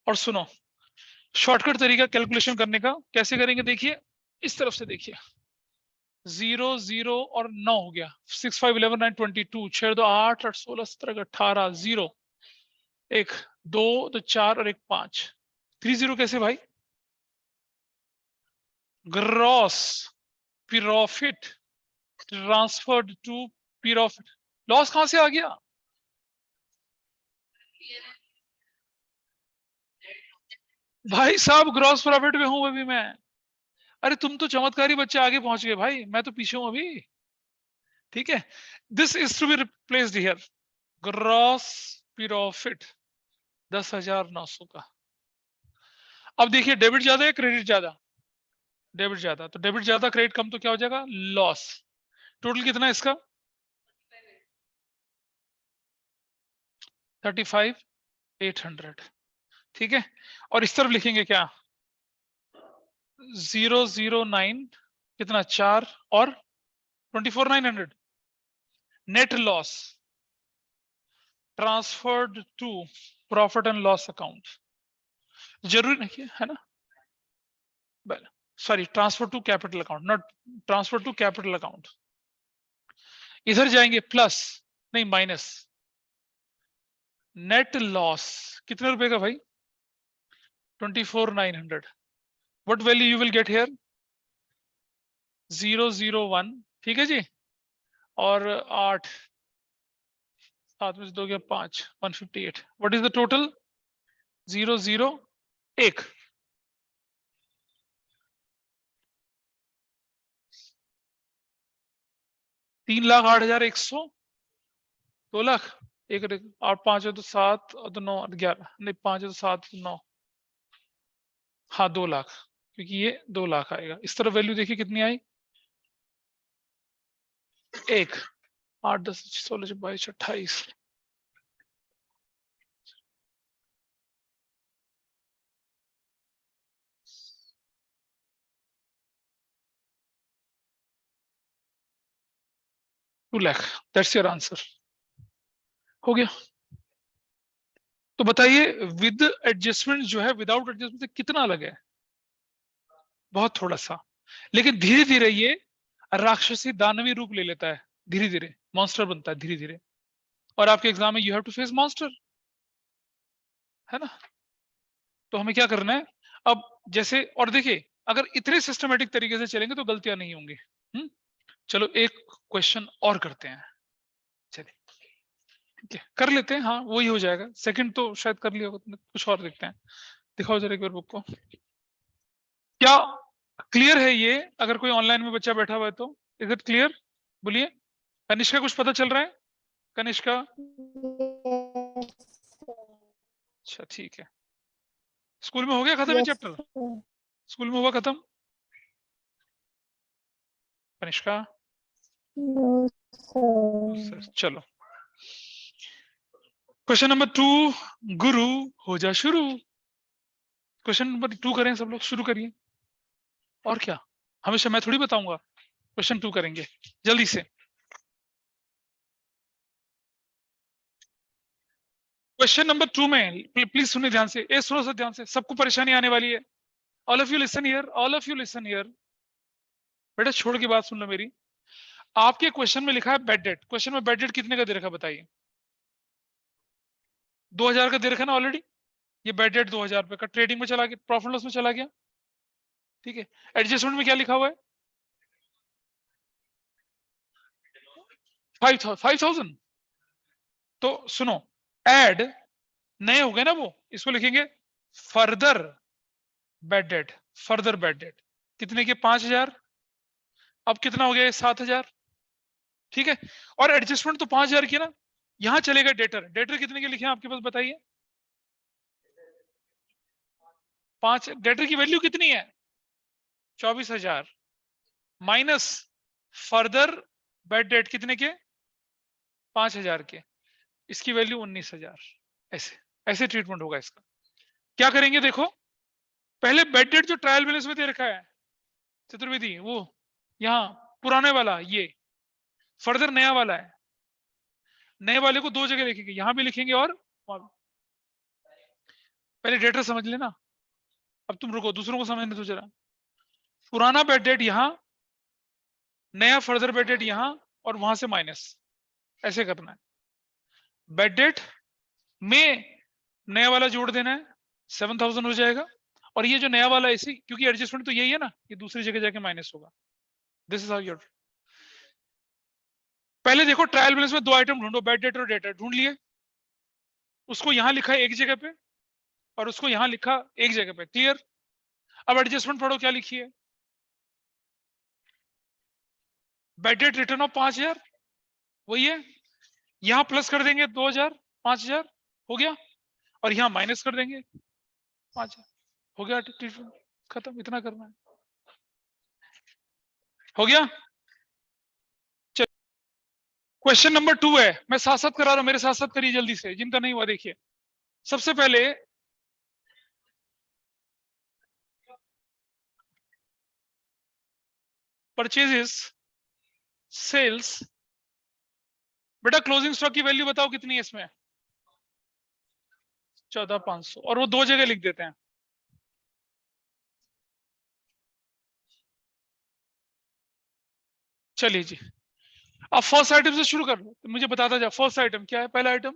और सुनो, शॉर्टकट तरीका कैलकुलेशन करने का कैसे करेंगे, देखिए इस तरफ से देखिए, 0 0 और 9 हो गया। 6 5 11 9 22, 6 2 8 8 16 17 18 0 1 2 तो 4 और 1 5, 30 कैसे भाई? Gross profit transferred to profit, loss कहां से आ गया? भाई साहब ग्रॉस प्रॉफिट में हूं अभी मैं। अरे तुम तो चमत्कारी बच्चे आगे पहुंच गए भाई, मैं तो पीछे हूं अभी। ठीक है, this is to be replaced here. Gross profit 10,900 का। अब देखिए डेबिट ज्यादा है क्रेडिट ज्यादा? डेबिट ज्यादा, तो डेबिट ज्यादा क्रेडिट कम, तो क्या हो जाएगा? लॉस। टोटल कितना है इसका? 35,800। ठीक है, और इस तरफ लिखेंगे क्या? 009 कितना? 4 और 24,900। Net loss transferred to profit and loss account. जरूरी नहीं है ना? Sorry, transfer to capital account, not transfer to capital account. इधर जाएंगे प्लस, नहीं माइनस। नेट लॉस कितने रुपए का भाई? 24,900। What value you will get here? 001। ठीक है जी, और 8 7 में से 2 गया 5, 158। What is the total? 001। 3,08,100, 2 lakh, एक 8 5 है तो 7 और तो 9 11, नहीं 5 है तो 7 तो 9, हाँ 2 लाख, क्योंकि ये 2 लाख आएगा। इस तरफ वैल्यू देखिए कितनी आई? 1 8 10 16 22 28। 2 लाख, दैट्स योर आंसर। हो गया। तो बताइए विद एडजस्टमेंट जो है विदाउट एडजस्टमेंट से कितना अलग है? बहुत थोड़ा सा, लेकिन धीरे धीरे ये राक्षसी दानवी रूप ले लेता है, धीरे धीरे मॉन्स्टर बनता है धीरे धीरे। और आपके एग्जाम में you have to face monster, है ना? तो हमें क्या करना है अब? जैसे, और देखिए अगर इतने सिस्टमेटिक तरीके से चलेंगे तो गलतियां नहीं होंगी। चलो एक क्वेश्चन और करते हैं, चलिए ठीक है कर लेते हैं, हाँ वही हो जाएगा। सेकंड तो शायद कर लिया होगा, कुछ और देखते हैं। दिखाओ जरा एक बार बुक को। क्या क्लियर है ये? अगर कोई ऑनलाइन में बच्चा बैठा हुआ है तो इज इट क्लियर? बोलिए। कनिष्का कुछ पता चल रहा है? कनिष्का? अच्छा ठीक है। स्कूल में हो गया खत्म ये यस चैप्टर? स्कूल में हुआ खत्म? कनिष्का? No sir. चलो क्वेश्चन नंबर 2, गुरु हो जा शुरू। क्वेश्चन नंबर 2 करें सब लोग, शुरू करिए। और क्या, हमेशा मैं थोड़ी बताऊंगा। क्वेश्चन 2 करेंगे जल्दी से। क्वेश्चन नंबर 2 में प्लीज सुनिए ध्यान से, ए सुनो सब ध्यान से, सबको परेशानी आने वाली है। All of you listen here, all of you listen here. बेटा छोड़ के बात सुन लो मेरी। आपके क्वेश्चन में लिखा है बेड डेट। क्वेश्चन में बेड डेट कितने का दे रखा बताइए? 2,000 का दे रखा ना ऑलरेडी। ये बेड डेट 2,000 रुपए का ट्रेडिंग में चला गया, प्रॉफिट लॉस में चला गया। ठीक है, एडजस्टमेंट में क्या लिखा हुआ है? 5,000। तो सुनो, एड नए हो गए ना वो, इसको लिखेंगे further bed date. Further bed date कितने के? 5,000। अब कितना हो गया ये? 7,000। ठीक है, और एडजस्टमेंट तो 5,000 की ना। यहां चलेगा डेटर। डेटर कितने के लिखे हैं आपके पास बताइए? 5। डेटर की वैल्यू कितनी है? 24,000 माइनस फर्दर बेड डेट कितने के? 5,000 के। इसकी वैल्यू 19,000। ऐसे ऐसे ट्रीटमेंट होगा इसका। क्या करेंगे देखो, पहले बेड डेट जो ट्रायल बैलेंस में दे रखा है चतुर्वेदी, वो यहाँ पुराने वाला ये, फर्दर नया वाला है। नए वाले को 2 जगह लिखेंगे, यहां भी लिखेंगे और वहां भी। पहले डेटर समझ लेना, अब तुम रुको दूसरों को समझने दो जरा। पुराना बेड डेट यहाँ, नया फर्दर बेड डेट यहां और वहां से माइनस, ऐसे करना है। बेड डेट में नया वाला जोड़ देना है, 7000 हो जाएगा। और ये जो नया वाला इसी, क्योंकि एडजस्टमेंट तो यही है ना, ये दूसरी जगह जाके माइनस होगा। दिस इज हाउ योर, पहले देखो ट्रायल बैलेंस में 2 आइटम ढूंढो, बेड डेट और डेट डेट ढूंढ लिए, उसको यहां लिखा है एक जगह पे और उसको यहां लिखा एक जगह पे, क्लियर। अब एडजस्टमेंट पढ़ो क्या लिखी है। बेड डेट रिटर्न ऑफ 5000 वही है, यहां प्लस कर देंगे 2000, 5000 हो गया, और यहां माइनस कर देंगे 5000, हो गया, खत्म। इतना करना है, हो गया। क्वेश्चन नंबर 2 है, मैं साथ साथ करा रहा हूं, मेरे साथ साथ करिए जल्दी से, जिनका नहीं हुआ देखिए। सबसे पहले परचेजेस, सेल्स, बेटा क्लोजिंग स्टॉक की वैल्यू बताओ कितनी है इसमें, 14500, और वो 2 जगह लिख देते हैं। चलिए जी, अब फर्स्ट आइटम से शुरू कर लो, तो मुझे बताता जा। फर्स्ट आइटम क्या है, पहला आइटम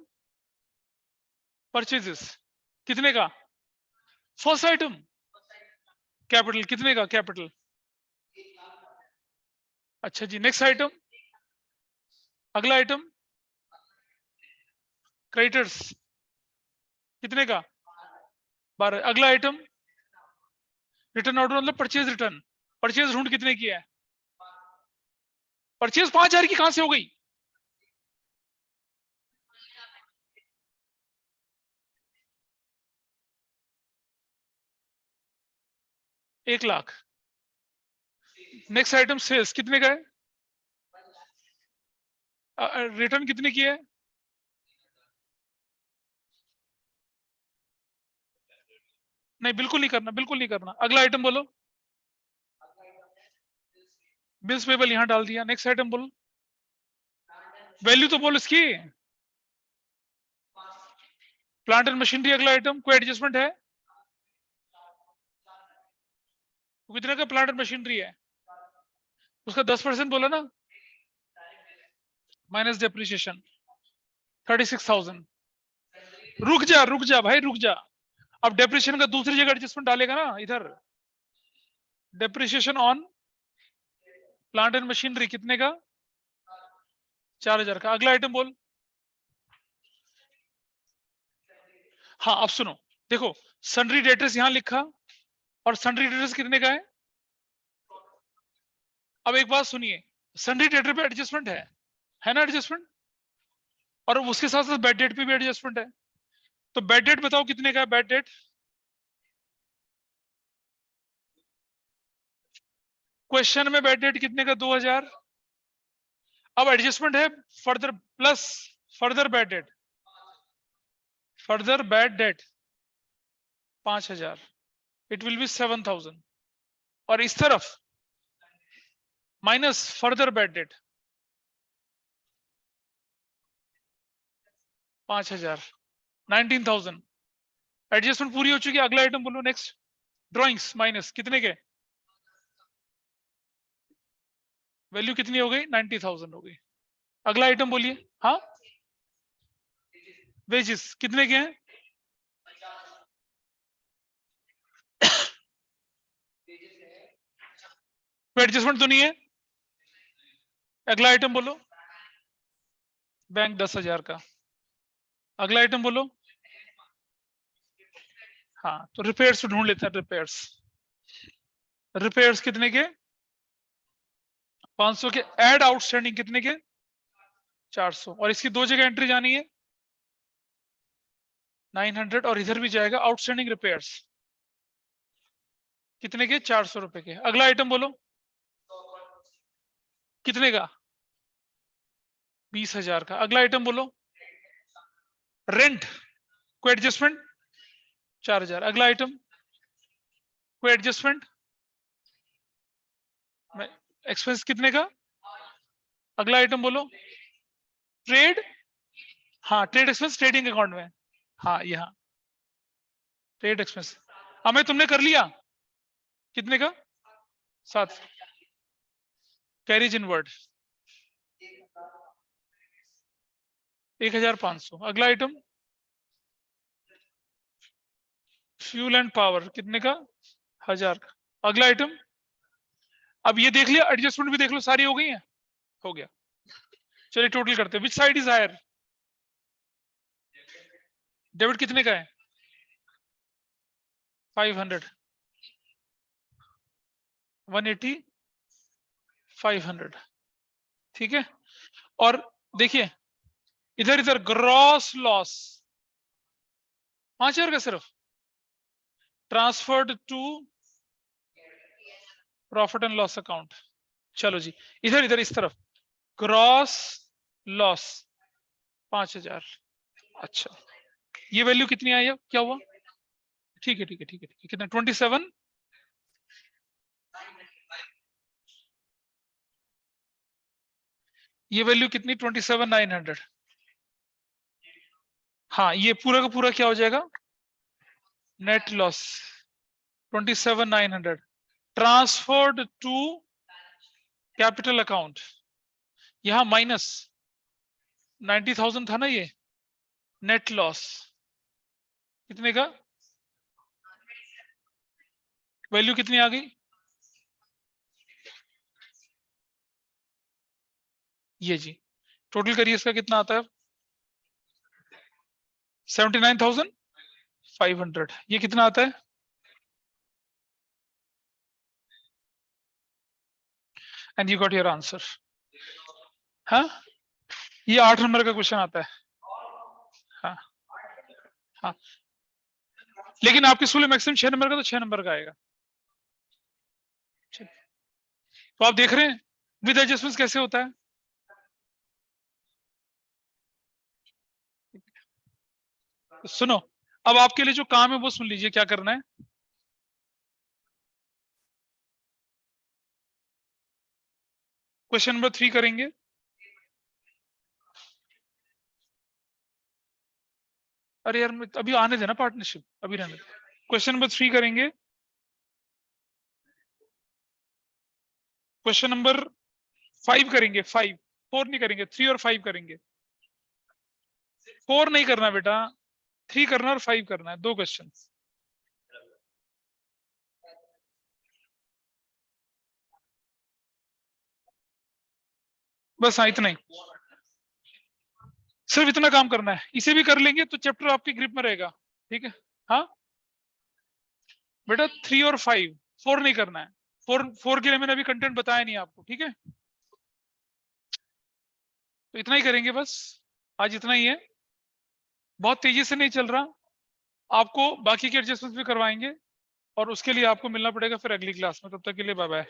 परचेजेस, कितने का फर्स्ट आइटम, कैपिटल, कितने का कैपिटल। अच्छा जी, नेक्स्ट आइटम, अगला आइटम क्रेडिटर्स, कितने का 12। अगला आइटम रिटर्न ऑर्डर, मतलब परचेज रिटर्न, परचेज ढूंढ कितने की है, परचेज 5000 की कहां से हो गई, एक लाख। नेक्स्ट आइटम सेल्स, कितने का है, रिटर्न कितने की है, नहीं बिल्कुल नहीं करना, बिल्कुल नहीं करना। अगला आइटम बोलो, बिल्स पेबल यहां डाल दिया। नेक्स्ट आइटम बोलो, वैल्यू तो बोल इसकी, प्लांट एंड मशीनरी। अगला आइटम कोई एडजस्टमेंट है, कितने का प्लांट एंड मशीनरी है, उसका 10% बोला ना, माइनस डेप्रिसिएशन 36000। रुक जा भाई, रुक जा। अब डेप्रिसिएशन का दूसरी जगह एडजस्टमेंट डालेगा ना इधर, depreciation on plant and machinery कितने का, 4000 का। अगला आइटम बोल। हाँ अब सुनो, देखो सन्ड्री डेटर्स यहां लिखा, और सन्ड्री डेटर्स कितने का है। अब एक बात सुनिए, सन्ड्री डेटर पे एडजस्टमेंट है ना एडजस्टमेंट, और उसके साथ साथ बेड डेट पे भी एडजस्टमेंट है। तो बेड डेट बताओ कितने का है, बेड डेट क्वेश्चन में बेड डेट कितने का, 2000। अब एडजस्टमेंट है further plus further bed date, further bed date 5000, it will B 7000। और इस तरफ minus further bed date 5000, 19000। Adjustment पूरी हो चुकी है। अगला आइटम बोलो, नेक्स्ट ड्रॉइंग्स माइनस कितने के, वैल्यू कितनी हो गई, 90000 हो गई। अगला आइटम बोलिए। हाँ, वेजेस कितने के हैं, कोई एडजस्टमेंट तो नहीं है। अगला आइटम बोलो, बैंक 10000 का। अगला आइटम बोलो, हाँ तो रिपेयर्स ढूंढ लेते हैं, रिपेयर्स, रिपेयर्स कितने के 500 के। एड आउटस्टैंडिंग कितने के 400, और इसकी 2 जगह एंट्री जानी है 900, और इधर भी जाएगा आउटस्टैंडिंग रिपेयर्स कितने के 400 रुपए के। अगला आइटम बोलो कितने का 20000 का। अगला आइटम बोलो रेंट, कोई एडजस्टमेंट 4000। अगला आइटम कोई एडजस्टमेंट, एक्सपेंस कितने का। अगला आइटम बोलो ट्रेड, हाँ ट्रेड एक्सपेंस ट्रेडिंग अकाउंट में, हाँ यहाँ ट्रेड एक्सपेंस। हमें तुमने कर लिया कितने का 7। Carries inward 1500। अगला आइटम फ्यूल एंड पावर कितने का 1000 का। अगला आइटम अब ये देख लिया, एडजस्टमेंट भी देख लो, सारी हो गई है, हो गया। चलिए टोटल करते हैं। Which side is higher? Debit कितने का है 500, 180, 500, ठीक है। और देखिए इधर इधर ग्रॉस लॉस 5000 का सिर्फ transferred to profit and loss account. चलो जी इधर इधर इस तरफ ग्रॉस लॉस 5000। अच्छा ये वैल्यू कितनी आई है, क्या हुआ? ठीक है ठीक है ठीक है ठीक है, कितना 27, ये वैल्यू कितनी 27,900। हाँ ये पूरा का पूरा क्या हो जाएगा net loss 27,900 transferred to capital account. यहां माइनस 90,000 था ना, ये नेट लॉस कितने का, वैल्यू कितनी आ गई, ये जी टोटल करिए इसका कितना आता है 79,500। ये कितना आता है and you got your answer. हाँ ये 8 नंबर का क्वेश्चन आता है। हाँ हाँ लेकिन आपके स्कूल में मैक्सिमम 6 नंबर का, तो 6 नंबर का आएगा। तो आप देख रहे हैं विद एडजस्टमेंट कैसे होता है। सुनो अब आपके लिए जो काम है वो सुन लीजिए, क्या करना है। क्वेश्चन नंबर 3 करेंगे। अरे यार अभी आने देना पार्टनरशिप, अभी रहने दे। क्वेश्चन नंबर 3 करेंगे। क्वेश्चन नंबर 5 करेंगे, 5, 4 नहीं करेंगे, 3 और 5 करेंगे। 4 नहीं करना बेटा, 3 करना और 5 करना है, 2 क्वेश्चन। बस हाँ इतना ही, सिर्फ इतना काम करना है। इसे भी कर लेंगे तो चैप्टर आपकी ग्रिप में रहेगा, ठीक है। हाँ बेटा 3 और 5, 4 नहीं करना है। 4 के लिए मैंने अभी कंटेंट बताया नहीं आपको, ठीक है। तो इतना ही करेंगे बस, आज इतना ही है। बहुत तेजी से नहीं चल रहा, आपको बाकी के एडजस्टमेंट भी करवाएंगे और उसके लिए आपको मिलना पड़ेगा फिर अगली क्लास में। तब तक के लिए बाय बाय।